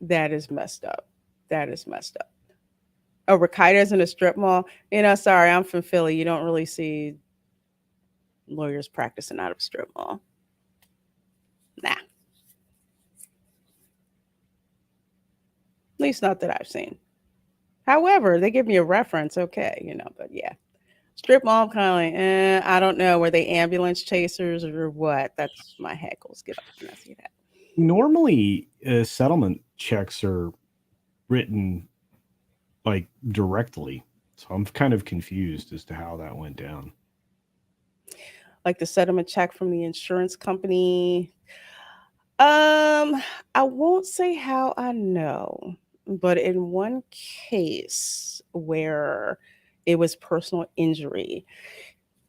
messed up. That is messed up. Oh, Rakita's in a strip mall. Sorry, I'm from Philly. You don't really see lawyers practicing out of a strip mall. Nah. At least not that I've seen. However, they give me a reference, okay, but yeah. Strip mall, I'm kind of like, I don't know. Were they ambulance chasers or what? That's my hackles get up when I see that. Normally, settlement checks are written like directly, so I'm kind of confused as to how that went down. Like the settlement check from the insurance company. I won't say how I know, but in one case where it was personal injury,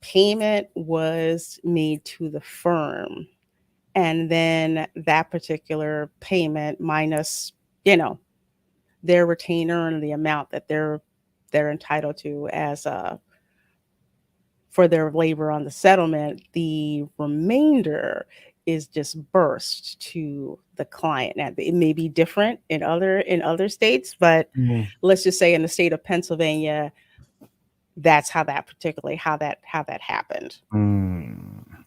payment was made to the firm, and then that particular payment minus, their retainer and the amount that they're entitled to as for their labor on the settlement, the remainder is disbursed to the client. Now, it may be different in other states, but let's just say in the state of Pennsylvania, that's how that happened. All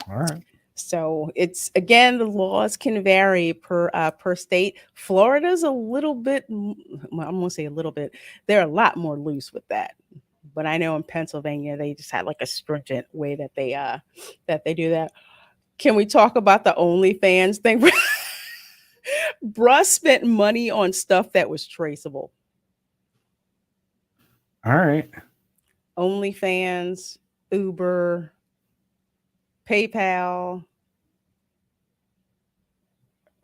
right. So it's, again, the laws can vary per state. Florida's a little bit, I'm gonna say a little bit. They're a lot more loose with that. But I know in Pennsylvania they just had like a stringent way that they do that. Can we talk about the OnlyFans thing? Bruh spent money on stuff that was traceable. All right. OnlyFans, Uber, PayPal.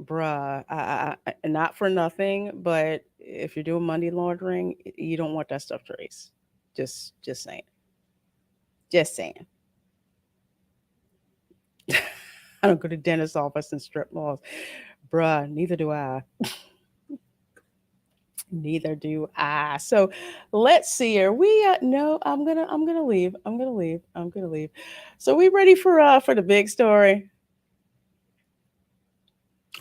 Bruh, not for nothing, but if you're doing money laundering, you don't want that stuff traced. Just saying. Just saying. I don't go to dentist's office and strip malls. Bruh, neither do I. Neither do I. So let's see here. No, I'm gonna leave. I'm gonna leave. So we ready for the big story?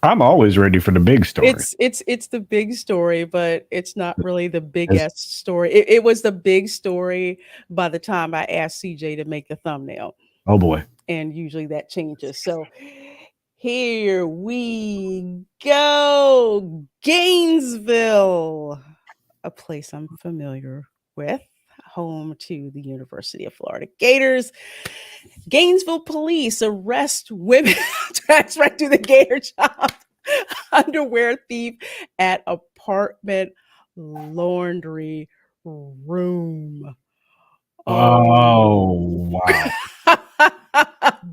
I'm always ready for the big story. It's the big story, but it's not really the biggest story. It was the big story by the time I asked CJ to make the thumbnail. Oh boy. And usually that changes. So here we go. Gainesville, a place I'm familiar with, home to the University of Florida Gators. Gainesville police arrest women. That's right, to the Gator job. Underwear thief at apartment laundry room. Oh wow.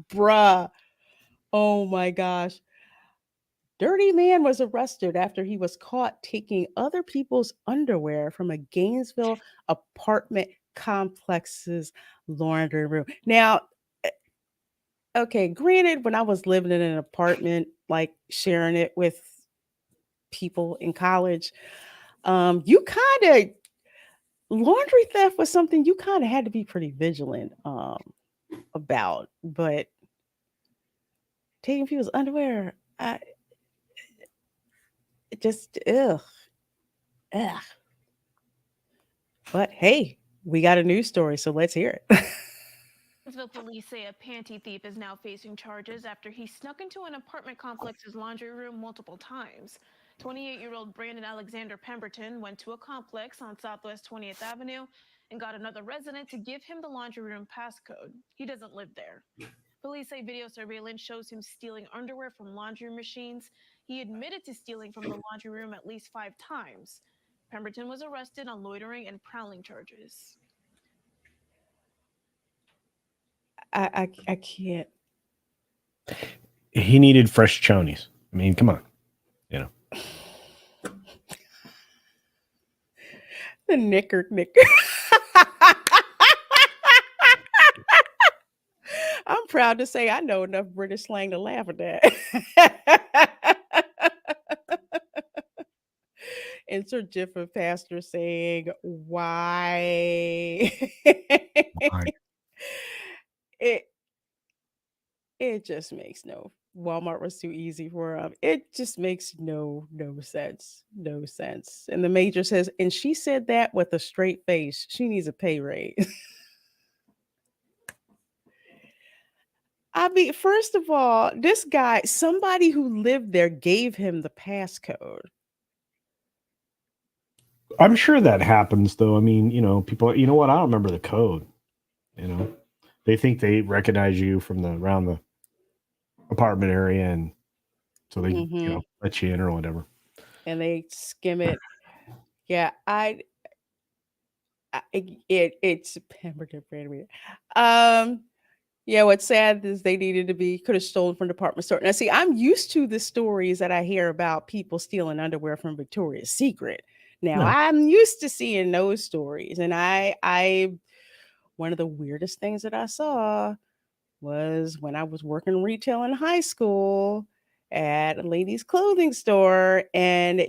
Bruh. Oh my gosh. Dirty man was arrested after he was caught taking other people's underwear from a Gainesville apartment complex's laundry room. Now, okay, granted, when I was living in an apartment, like sharing it with people in college, you kind of, laundry theft was something you kind of had to be pretty vigilant about. But taking people's underwear, ugh. But hey, We got a news story, so let's hear it. Evansville police say a panty thief is now facing charges after he snuck into an apartment complex's laundry room multiple times. 28-year-old Brandon Alexander Pemberton went to a complex on Southwest 20th Avenue and got another resident to give him the laundry room passcode. He doesn't live there. Police say video surveillance shows him stealing underwear from laundry machines. He admitted to stealing from the laundry room at least 5 times. Pemberton was arrested on loitering and prowling charges. I can't. He needed fresh chonies. I mean, come on, you know. The knicker. I'm proud to say I know enough British slang to laugh at that. Insert GIF of pastor saying, why? It just makes no. Walmart was too easy for him. It just makes no sense. No sense. And the major says, and she said that with a straight face. She needs a pay raise. I mean, first of all, this guy, somebody who lived there gave him the passcode. I'm sure that happens, though. I mean, you know, people, you know what? I don't remember the code. You know, they think they recognize you from around the apartment area, and so they, you know, let you in or whatever. And they skim it. Yeah, it's Pemberton brand. Yeah, what's sad is they could have stolen from the department store. Now, see, I'm used to the stories that I hear about people stealing underwear from Victoria's Secret. Now, I'm used to seeing those stories. And one of the weirdest things that I saw was when I was working retail in high school at a ladies' clothing store. And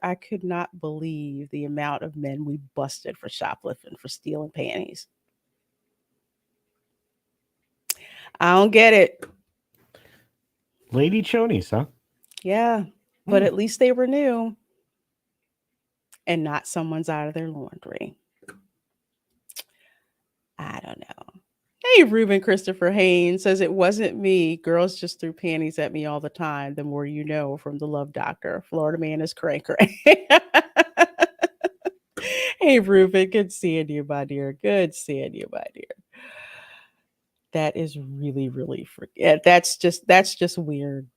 I could not believe the amount of men we busted for shoplifting, for stealing panties. I don't get it. Lady chonies, huh? Yeah, but at least they were new and not someone's out of their laundry. I don't know. Hey, Ruben Christopher Haynes says it wasn't me. Girls just threw panties at me all the time. The more you know, from the Love Doctor. Florida man is cray. Hey, Ruben, good seeing you, my dear. Good seeing you, my dear. That is really, really that's just weird.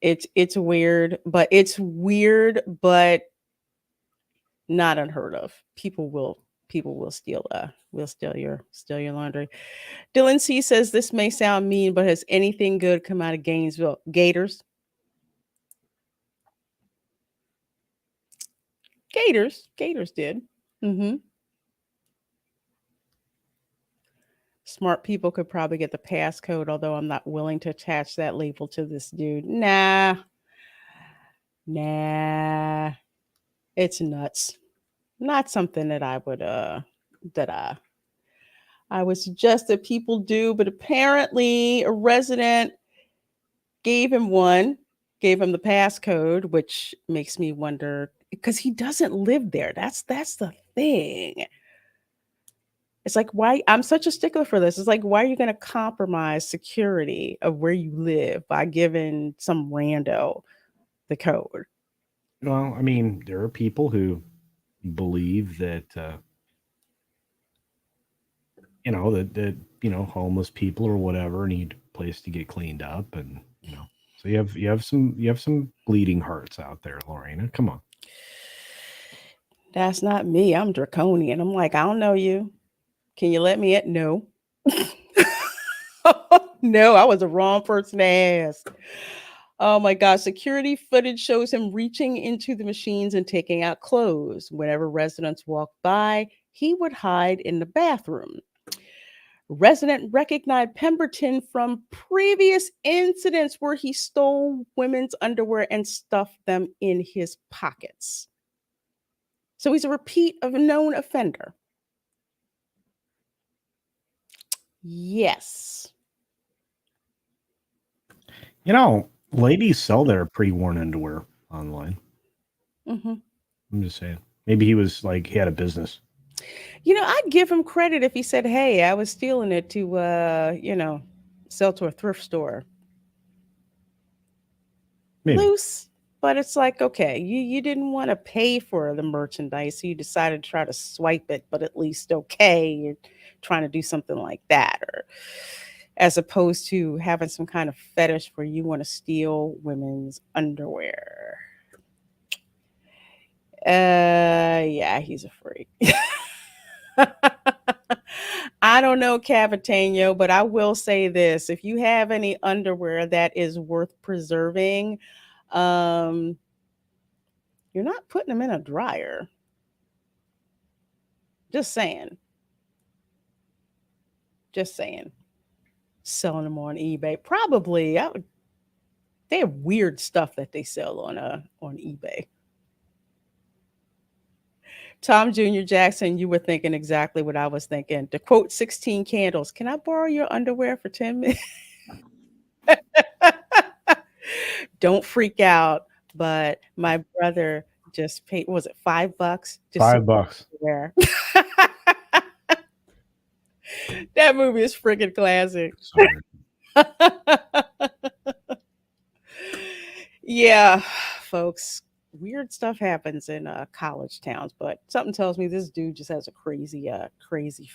It's weird, but not unheard of. People will steal your laundry. Dylan C says this may sound mean, but has anything good come out of Gainesville? Gators. Gators did. Smart people could probably get the passcode, although I'm not willing to attach that label to this dude. Nah. It's nuts. Not something that I would I would suggest that people do, but apparently a resident gave him the passcode, which makes me wonder, because he doesn't live there. That's the thing. It's like, why? I'm such a stickler for this. It's like, why are you going to compromise security of where you live by giving some rando the code? Well, I mean, there are people who believe that, that homeless people or whatever need a place to get cleaned up, and so you have some bleeding hearts out there, Lorena. Come on. That's not me. I'm draconian. I'm like, I don't know you. Can you let me in? No. No, I was the wrong person to ask. Oh my God. Security footage shows him reaching into the machines and taking out clothes. Whenever residents walked by, he would hide in the bathroom. Resident recognized Pemberton from previous incidents where he stole women's underwear and stuffed them in his pockets. So he's a repeat of a known offender. Yes. Ladies sell their pre-worn underwear online. I'm just saying. Maybe he was like, he had a business. I'd give him credit if he said, "Hey, I was stealing it to, sell to a thrift store." Maybe. Loose, but it's like, okay, you didn't want to pay for the merchandise, so you decided to try to swipe it, but at least okay, you're trying to do something like that, or as opposed to having some kind of fetish where you want to steal women's underwear. Yeah, he's a freak. I don't know, Cavatano, but I will say this. If you have any underwear that is worth preserving, um, you're not putting them in a dryer. Just saying. Just saying. Selling them on eBay. Probably. They have weird stuff that they sell on eBay. Tom Jr. Jackson, you were thinking exactly what I was thinking. To quote 16 Candles, can I borrow your underwear for 10 minutes? Don't freak out. But my brother just paid, was it $5? Just $5. wear. That movie is freaking classic. Yeah, folks, weird stuff happens in college towns, but something tells me this dude just has a crazy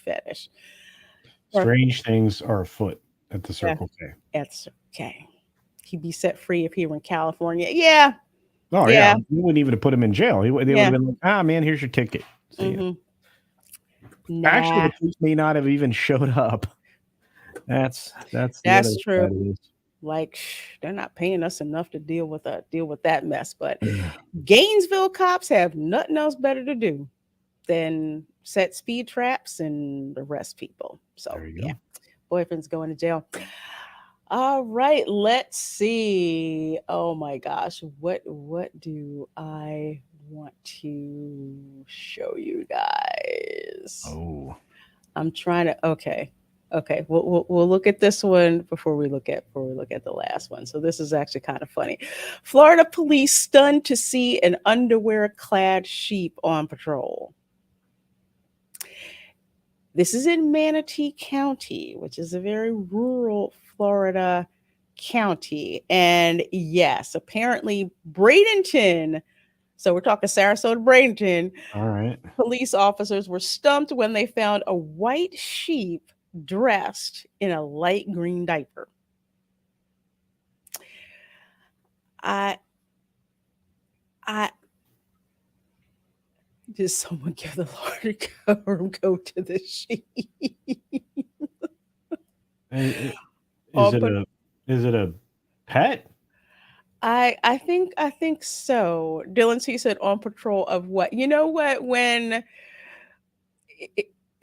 fetish. Strange things are afoot at the Yeah, Circle K. that's okay. He'd be set free if he were in California. Yeah, Oh yeah, you wouldn't even have put him in jail. They would have been like, "Ah, man, here's your ticket." See ya. Actually, Nah, the police may not have even showed up. That's the other that's side true. of this. Like, they're not paying us enough to deal with that mess. But Gainesville cops have nothing else better to do than set speed traps and arrest people. So There you yeah, go. boyfriend's going to jail. All right, let's see. Oh my gosh, what do I want to show you guys? Oh, I'm trying to. Okay, we'll look at this one before we look at the last one. So this is actually kind of funny. Florida police stunned to see an underwear-clad sheep on patrol. This is in Manatee County, which is a very rural Florida county. And yes, apparently Bradenton, so we're talking Sarasota, Bradenton, all right. police officers were stumped when they found a white sheep dressed in a light green diaper. I did someone give the Lord a go to the sheep? Is But it a pet? I think so. Dylan C said on patrol of what? You know what? When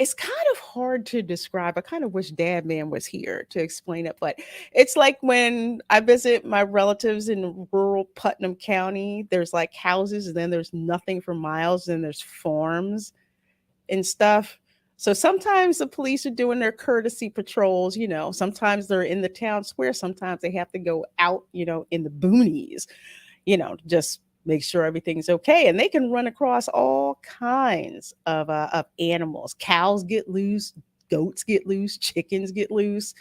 it's kind of hard to describe. I kind of wish Dad Man was here to explain it, but it's like when I visit my relatives in rural Putnam County, there's like houses and then there's nothing for miles, and there's farms and stuff. So sometimes the police are doing their courtesy patrols, sometimes they're in the town square, sometimes they have to go out, in the boonies, just make sure everything's okay. And they can run across all kinds of animals. Cows get loose, goats get loose, chickens get loose.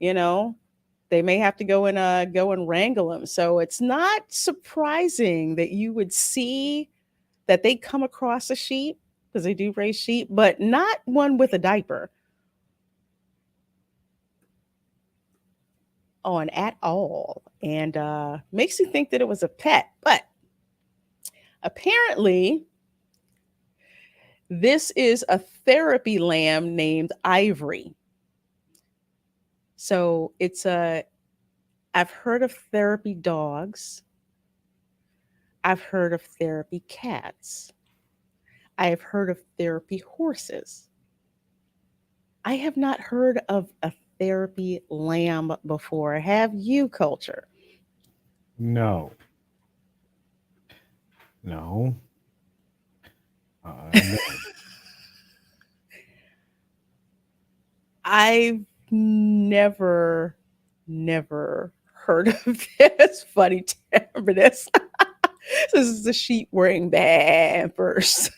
They may have to go and wrangle them. So it's not surprising that you would see that they come across a sheep, because they do raise sheep, but not one with a diaper on at all. And makes you think that it was a pet. But apparently, this is a therapy lamb named Ivory. So I've heard of therapy dogs. I've heard of therapy cats. I have heard of therapy horses. I have not heard of a therapy lamb before. Have you, Culture? No. No. I've never heard of this. Funny to remember this. This is the sheep wearing Pampers.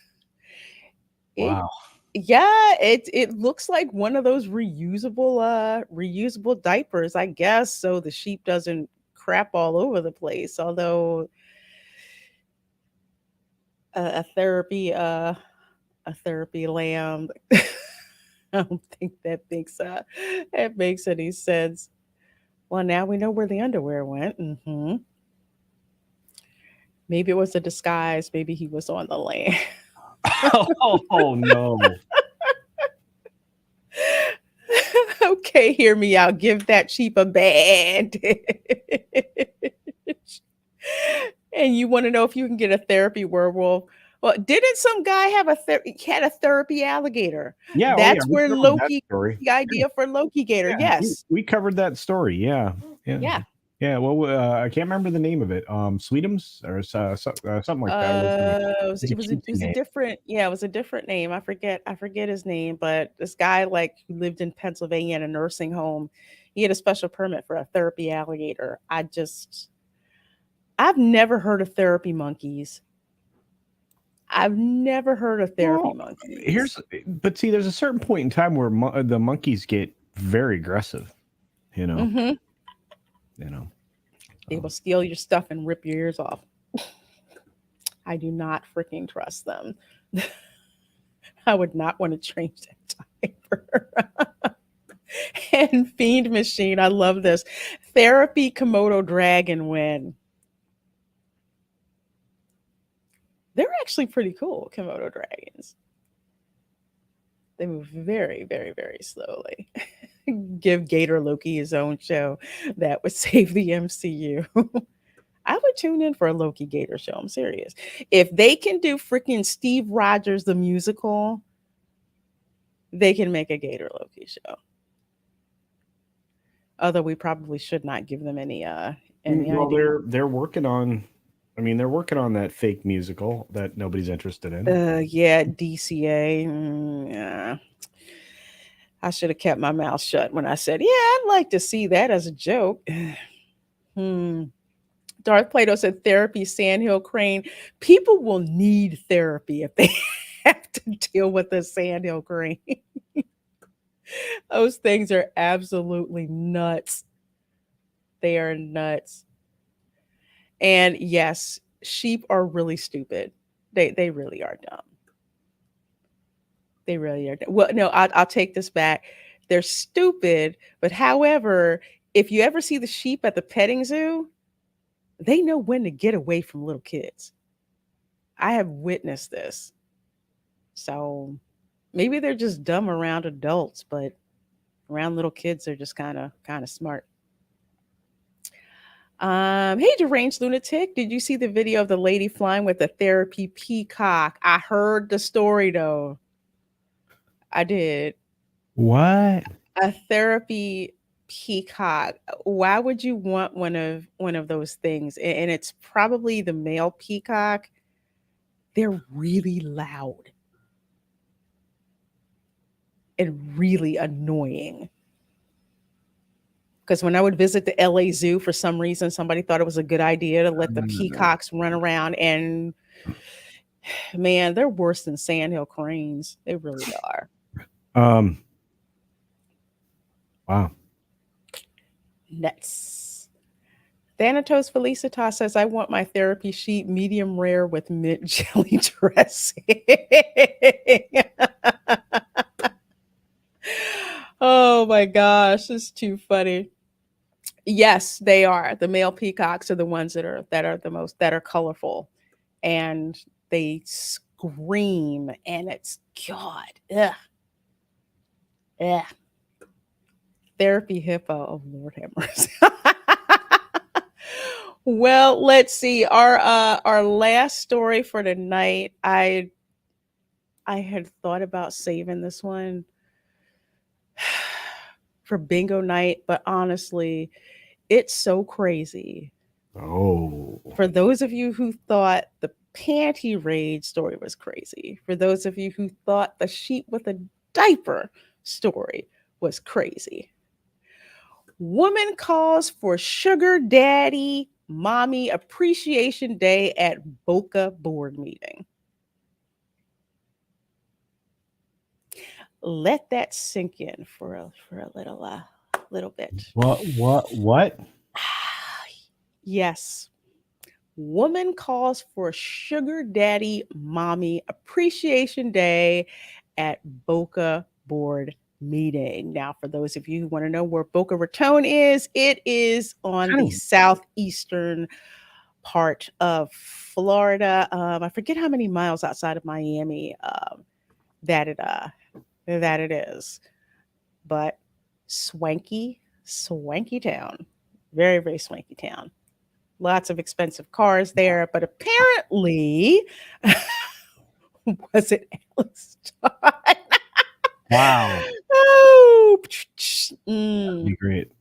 It, Wow. yeah, it looks like one of those reusable diapers, I guess, so the sheep doesn't crap all over the place. Although a therapy lamb, I don't think that makes any sense. Well, now we know where the underwear went. Maybe it was a disguise. Maybe he was on the land. Oh no. Okay, hear me out. Give that sheep a bandage. And you want to know if you can get a therapy werewolf? Well, didn't some guy have had a therapy alligator? Yeah, oh yeah, That's we where covered that Loki story. the idea for Loki Gator. Yeah, Yes. we covered that story. Yeah. Yeah. Yeah. Yeah, well, I can't remember the name of it. Sweetums or something like that. It was a Name. different, yeah, it was a different name. I forget his name, but this guy like who lived in Pennsylvania in a nursing home, he had a special permit for a therapy alligator. I've never heard of therapy monkeys. I've never heard of therapy Well, monkeys. but see, there's a certain point in time where the monkeys get very aggressive. You know. Mm-hmm. You know. They will steal your stuff and rip your ears off. I do not freaking trust them. I would not want to change that diaper. And Fiend Machine, I love this. Therapy Komodo Dragon win. They're actually pretty cool, Komodo dragons. They move very, very, very slowly. Give Gator Loki his own show. That would save the MCU. I would tune in for a Loki Gator show. I'm serious. If they can do freaking Steve Rogers the musical, they can make a Gator Loki show. Although we probably should not give them any Well, idea. they're working on. I mean, they're working on that fake musical that nobody's interested in. Yeah, DCA. Yeah. I should have kept my mouth shut when I said, yeah, I'd like to see that as a joke. Darth Plato said therapy, Sandhill Crane. People will need therapy if they have to deal with the Sandhill Crane. Those things are absolutely nuts. They are nuts. And yes, sheep are really stupid. They really are dumb. They really are. Well, no, I'll take this back. They're stupid, but however, if you ever see the sheep at the petting zoo, they know when to get away from little kids. I have witnessed this. So maybe they're just dumb around adults, but around little kids, they're just kind of smart. Hey, deranged lunatic, did you see the video of the lady flying with a therapy peacock? I heard the story though. I did. What? A therapy peacock. Why would you want one of those things? And it's probably the male peacock. They're really loud and really annoying. Because when I would visit the LA Zoo, for some reason, somebody thought it was a good idea to let the peacocks run around. And man, they're worse than sandhill cranes. They really are. Wow. Nuts. Thanatos Felicitas says, I want my therapy sheet medium rare with mint jelly dressing. Oh my gosh, it's too funny. Yes, they are. The male peacocks are the ones that are that are colorful, and they scream, and it's God. Ugh. Yeah. Therapy hippo. Oh Lord have mercy. Well, let's see. Our last story for tonight. I had thought about saving this one for bingo night, but honestly, it's so crazy. Oh. For those of you who thought the panty raid story was crazy, for those of you who thought the sheep with a diaper story was crazy. Woman calls for sugar daddy mommy appreciation day at Boca board meeting. Let that sink in for a little bit. What? Yes. Woman calls for Sugar Daddy Mommy Appreciation Day at Boca Board meeting. Now, for those of you who want to know where Boca Raton is, it is on the southeastern part of Florida. I forget how many miles outside of Miami that it is, but swanky town, very very swanky town. Lots of expensive cars there, but apparently, was it Alex Todd? Wow. Oh, That'd be great.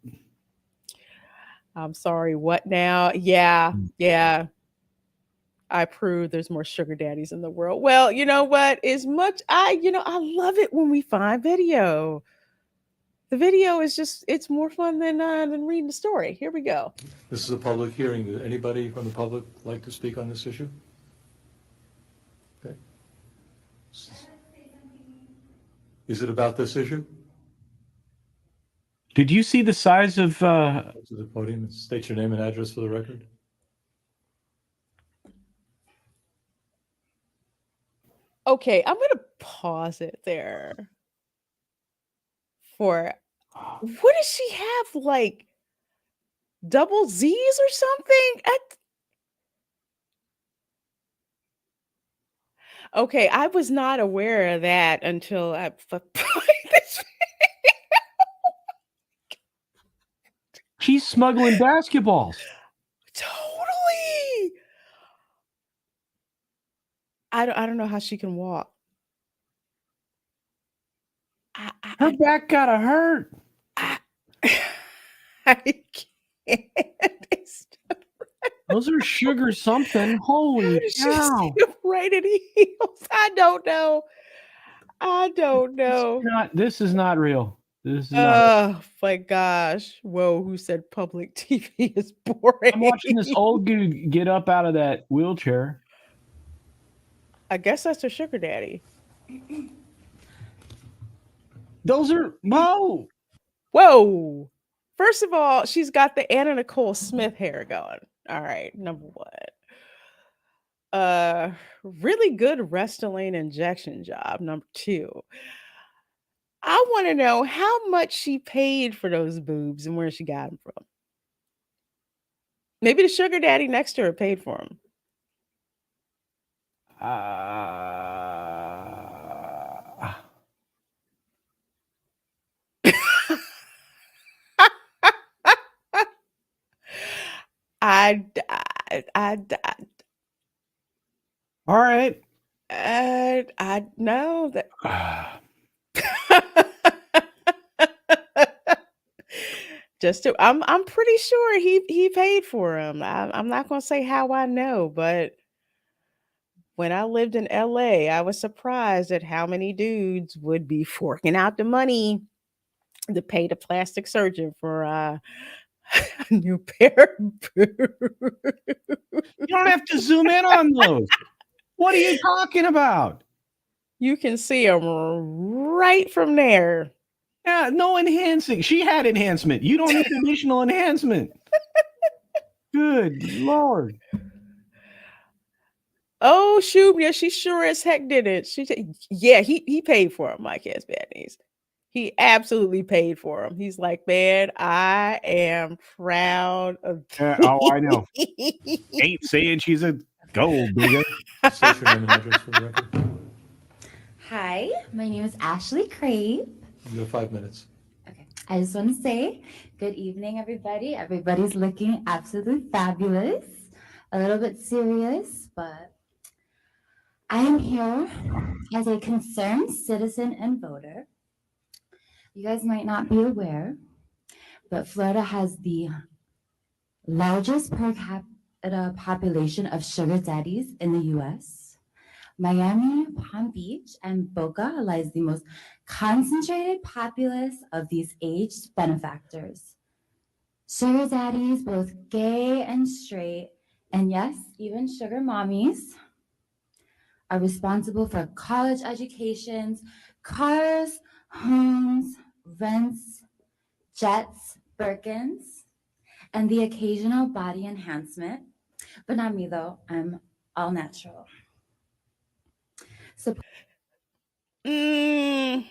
I'm sorry. What now? Yeah. I prove there's more sugar daddies in the world. Well, you know what? As much I love it when we find video. The video is it's more fun than reading the story. Here we go. This is a public hearing. Does anybody from the public like to speak on this issue? Okay. Is it about this issue? Did you see the size of To the podium, state your name and address for the record. Okay, I'm gonna pause it there. For what does she have, like double Z's or something? Okay, I was not aware of that until I played this. She's smuggling basketballs. Totally. I don't know how she can walk. Her back gotta hurt. I can't. Those are sugar something. Holy cow. Right at heels. I don't know. This is not real. This is not. Oh my gosh. Whoa, who said public TV is boring? I'm watching this old dude get up out of that wheelchair. I guess that's her sugar daddy. Those are Whoa. First of all, she's got the Anna Nicole Smith hair going. All right, number one. Really good Restylane injection job. Number two. I want to know how much she paid for those boobs and where she got them from. Maybe the sugar daddy next to her paid for them. All right. I know that. I'm pretty sure he paid for him. I'm not gonna say how I know, but when I lived in LA, I was surprised at how many dudes would be forking out the money to pay the plastic surgeon for a new pair of boobs. You don't have to zoom in on those. What are you talking about? You can see them right from there. Yeah, no enhancing. She had enhancement. You don't need additional enhancement. Good Lord. Oh, shoot. Yeah, she sure as heck did it. He paid for him, Mike has bad knees. He absolutely paid for him. He's like, man, I am proud of I know. Ain't saying she's a gold digger. Hi, my name is Ashley Crave. You have 5 minutes. Okay, I just want to say good evening, everybody. Everybody's looking absolutely fabulous. A little bit serious, but I am here as a concerned citizen and voter. You guys might not be aware, but Florida has the largest per capita population of sugar daddies in the U.S. Miami, Palm Beach, and Boca lies the most concentrated populace of these aged benefactors. Sugar daddies, both gay and straight, and yes, even sugar mommies, are responsible for college educations, cars, homes, rents, jets, Birkins, and the occasional body enhancement. But not me, though. I'm all natural. So Mm,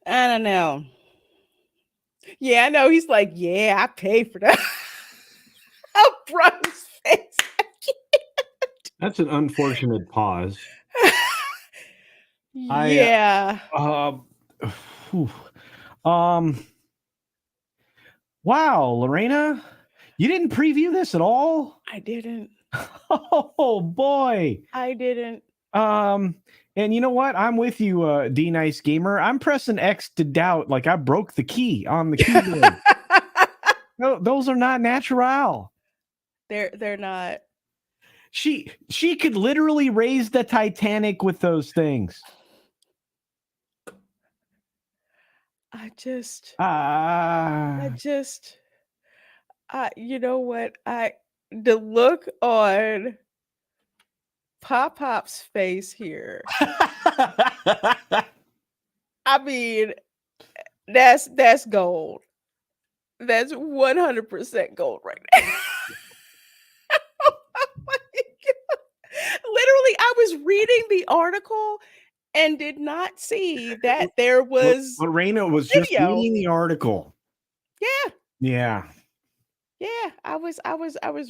I don't know. Yeah, I know. He's like, yeah, I pay for that. Oh, Bro's face. That's an unfortunate pause. I Yeah, whew. um wow, Lorena, you didn't preview this at all? I didn't. Oh boy. I didn't. And you know what? I'm with you, D Nice Gamer. I'm pressing X to doubt like I broke the key on the keyboard. No, those are not natural. They're not. She could literally raise the Titanic with those things. I just, Ah. you know what? The look on Pop Pop's face here. I mean, that's gold. That's 100% gold right now. Literally, I was reading the article and did not see that there was Lorena was just video. reading the article. Yeah. Yeah. Yeah, I was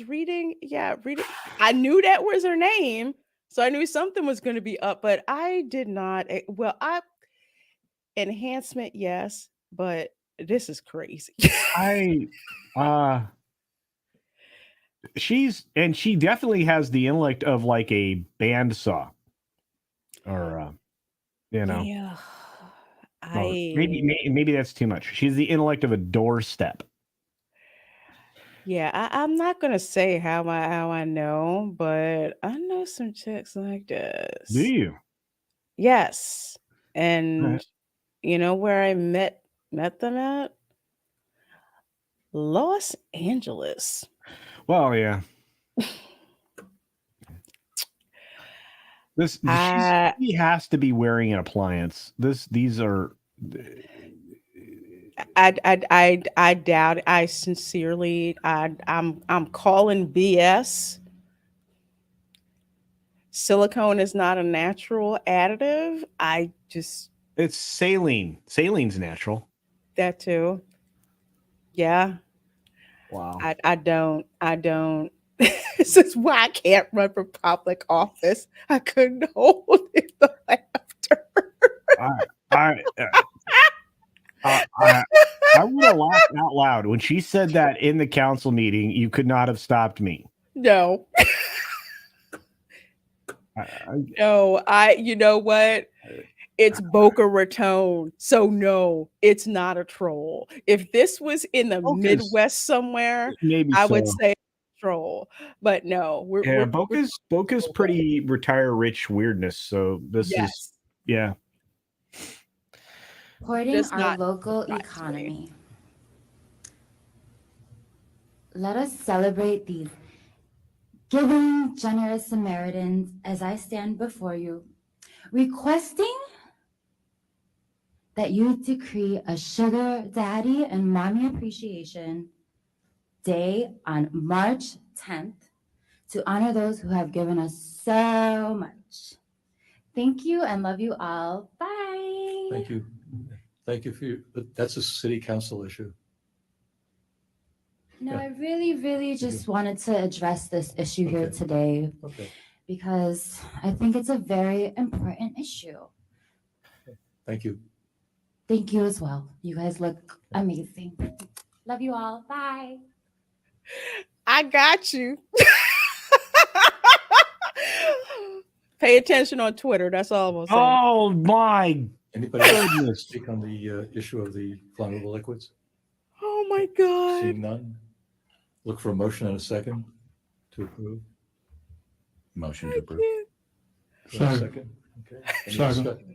reading. Yeah, reading. I knew that was her name, so I knew something was going to be up, but I did not. Well, I enhancement, yes, but this is crazy. She definitely has the intellect of like a bandsaw, or Yeah, well, maybe that's too much. She's the intellect of a doorstep. Yeah, I'm not gonna say how I know, but I know some chicks like this. Do you? Yes, and you know where I met them at? Los Angeles. Well, yeah. She has to be wearing an appliance. These are. I doubt. I sincerely. I'm calling BS. Silicone is not a natural additive. It's saline. Saline's natural. That too. Yeah. Wow. I don't. This is why I can't run for public office. I couldn't hold it the laughter. I would have laughed out loud when she said that in the council meeting. You could not have stopped me. No. No, you know what? It's Boca Raton. So no, it's not a troll. If this was in the Midwest somewhere, maybe I would so. say troll. But no, we're Boca's pretty retire rich weirdness. So this is supporting our local economy. Let us celebrate these giving, generous Samaritans as I stand before you, requesting that you decree a Sugar Daddy and Mommy Appreciation Day on March 10th to honor those who have given us so much. Thank you and love you all. Bye. Thank you. Thank you for your, but that's a city council issue. No, I really just wanted to address this issue here today because I think it's a very important issue. Thank you. Thank you as well. You guys look amazing. Love you all. Bye. I got you. Pay attention on Twitter. That's all I'm gonna say. Oh my Anybody else speak on the issue of the flammable liquids? Oh my God. Seeing none. Look for a motion and a second to approve. Motion to approve. Second. Okay.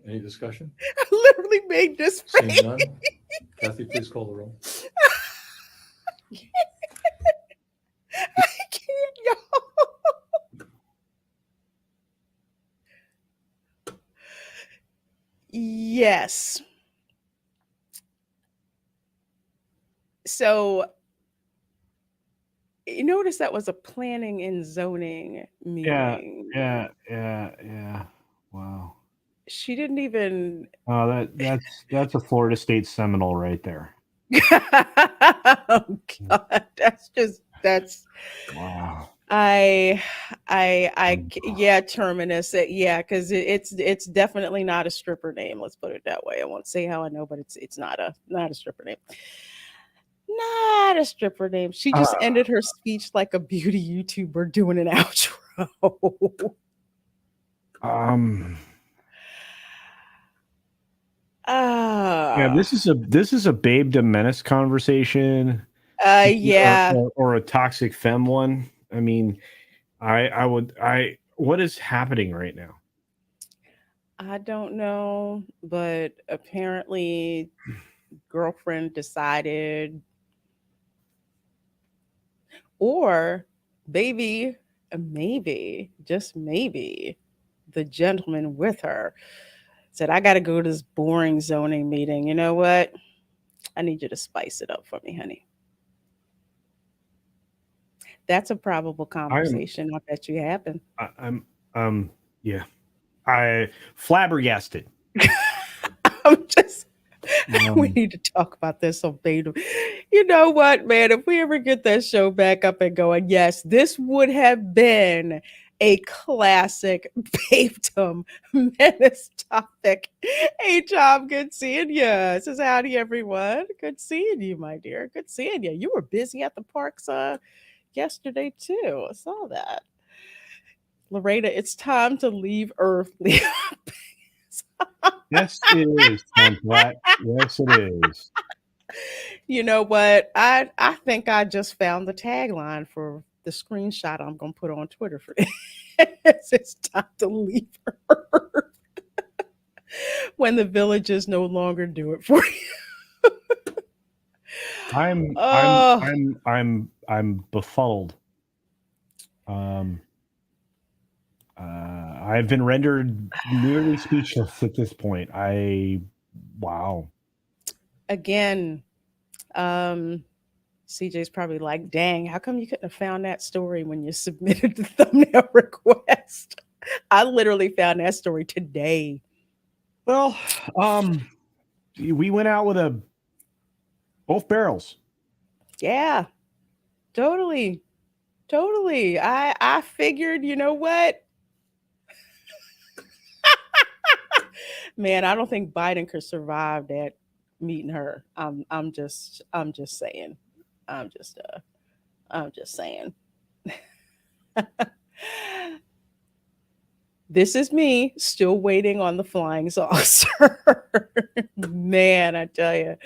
Any discussion? I literally made this face. Seeing none. Kathy, please call the roll. I can't, y'all. Yes. So you notice that was a planning and zoning Yeah, meeting. yeah. Wow. She didn't even. Oh, that's a Florida State Seminole right there. Oh God, that's. Wow. Yeah, Terminus. Yeah, because it's definitely not a stripper name. Let's put it that way. I won't say how I know, but it's not a stripper name. Not a stripper name. She just ended her speech like a beauty YouTuber doing an outro. Yeah, this is a Babe to Menace conversation. Yeah. Or a Toxic Femme one. I mean, what is happening right now? I don't know, but apparently girlfriend decided, or maybe, just maybe, the gentleman with her said, I got to go to this boring zoning meeting. You know what? I need you to spice it up for me, honey. That's a probable conversation. I bet you happened. Yeah. I flabbergasted. I'm just, we need to talk about this on Beta. You know what, man? If we ever get that show back up and going, yes, this would have been a classic Bavedom Menace topic. Hey, Tom, good seeing you. This is howdy, everyone. Good seeing you, my dear. Good seeing you. You were busy at the parks yesterday, too. I saw that. Loretta, it's time to leave Earth. Yes, it is, Black. Yes, it is. You know what? I think I just found the tagline for the screenshot I'm going to put on Twitter for this. It's time to leave Earth. When the villages no longer do it for you. I'm befuddled. I've been rendered nearly speechless at this point. Wow. Again, CJ's probably like, dang, how come you couldn't have found that story when you submitted the thumbnail request? I literally found that story today. Well, we went out with both barrels. Yeah, totally. I figured, you know what? Man, I don't think Biden could survive that meeting her. I'm just saying. I'm just saying. This is me still waiting on the flying saucer. Man, I tell you.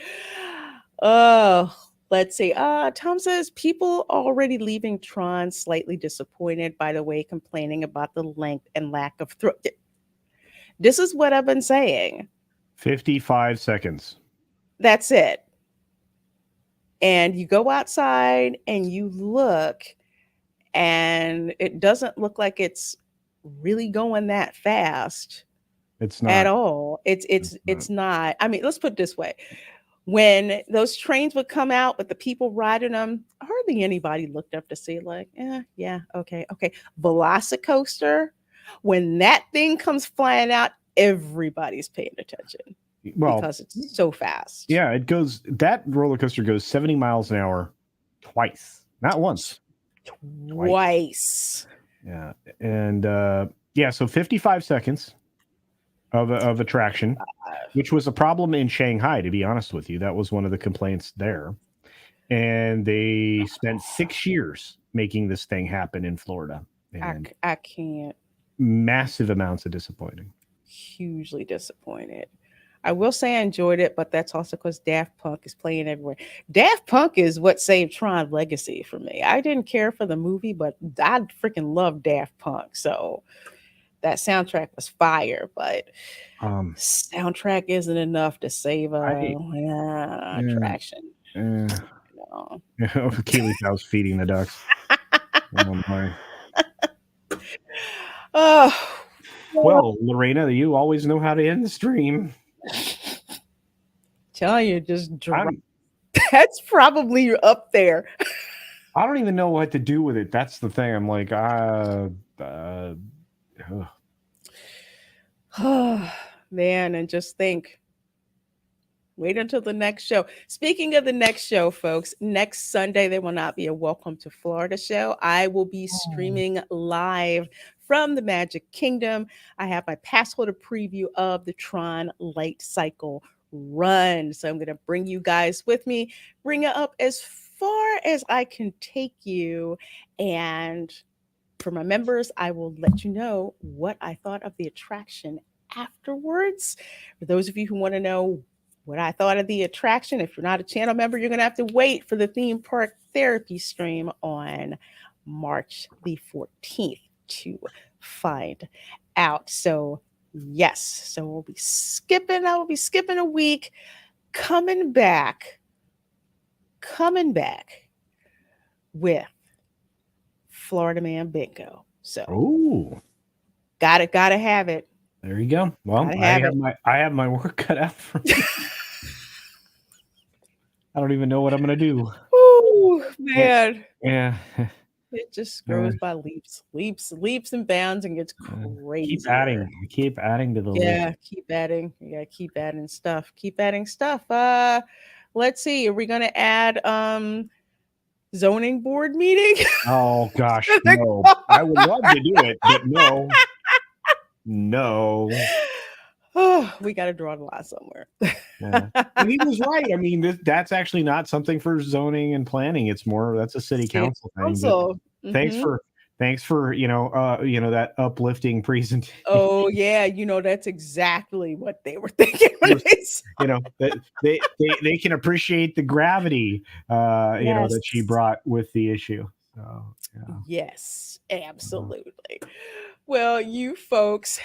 Oh, let's see. Tom says people already leaving Tron slightly disappointed, by the way, complaining about the length and lack of throat. This is what I've been saying. 55 seconds. That's it. And you go outside and you look, and it doesn't look like it's really going that fast. It's not at all. It's not. I mean, let's put it this way. When those trains would come out with the people riding them, hardly anybody looked up to see, like, yeah, okay. Velocicoaster, when that thing comes flying out, everybody's paying attention. Well, because it's so fast. Yeah, that roller coaster goes 70 miles an hour twice, not once. Twice. Yeah. And so 55 seconds of attraction, which was a problem in Shanghai, to be honest with you. That was one of the complaints there. And they spent 6 years making this thing happen in Florida. And I can't. Massive amounts of disappointing. Hugely disappointed. I will say I enjoyed it, but that's also because Daft Punk is playing everywhere. Daft Punk is what saved Tron Legacy for me. I didn't care for the movie, but I freaking love Daft Punk. So that soundtrack was fire, but soundtrack isn't enough to save attraction. Keely's house feeding the ducks. Oh my. Oh, Well, Lorena, you always know how to end the stream. Telling you, just drop. That's probably up there. I don't even know what to do with it. That's the thing. I'm like, man, and just think. Wait until the next show. Speaking of the next show, folks, next Sunday, there will not be a Welcome to Florida show. I will be streaming live from the Magic Kingdom. I have my passholder preview of the Tron Light Cycle run. So I'm going to bring you guys with me, bring it up as far as I can take you. And for my members, I will let you know what I thought of the attraction afterwards. For those of you who want to know what I thought of the attraction, if you're not a channel member, you're going to have to wait for the theme park therapy stream on March the 14th to find out. So yes, so I will be skipping a week, coming back with Florida Man Bingo. So gotta have it. There you go. Well, I have my work cut out for me. I don't even know what I'm gonna do. Oh man. Yeah. It just grows by leaps and bounds and gets crazy. Keep adding to the list. Yeah, keep adding. You gotta keep adding stuff. Let's see. Are we gonna add zoning board meeting? Oh gosh, no. I would love to do it, but no. No. Oh, we got to draw the line somewhere. Yeah. And he was right. I mean, that's actually not something for zoning and planning. It's more that's a city council thing. Thanks for that uplifting presentation. Oh yeah, that's exactly what they were thinking when they can appreciate the gravity that she brought with the issue. So yeah. Yes, absolutely. Well, you folks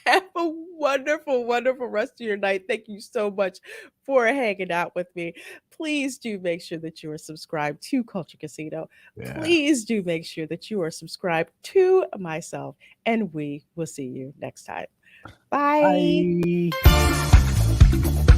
have a wonderful, wonderful rest of your night. Thank you so much for hanging out with me. Please do make sure that you are subscribed to Culture Casino. Yeah. Please do make sure that you are subscribed to myself, and we will see you next time. Bye. Bye.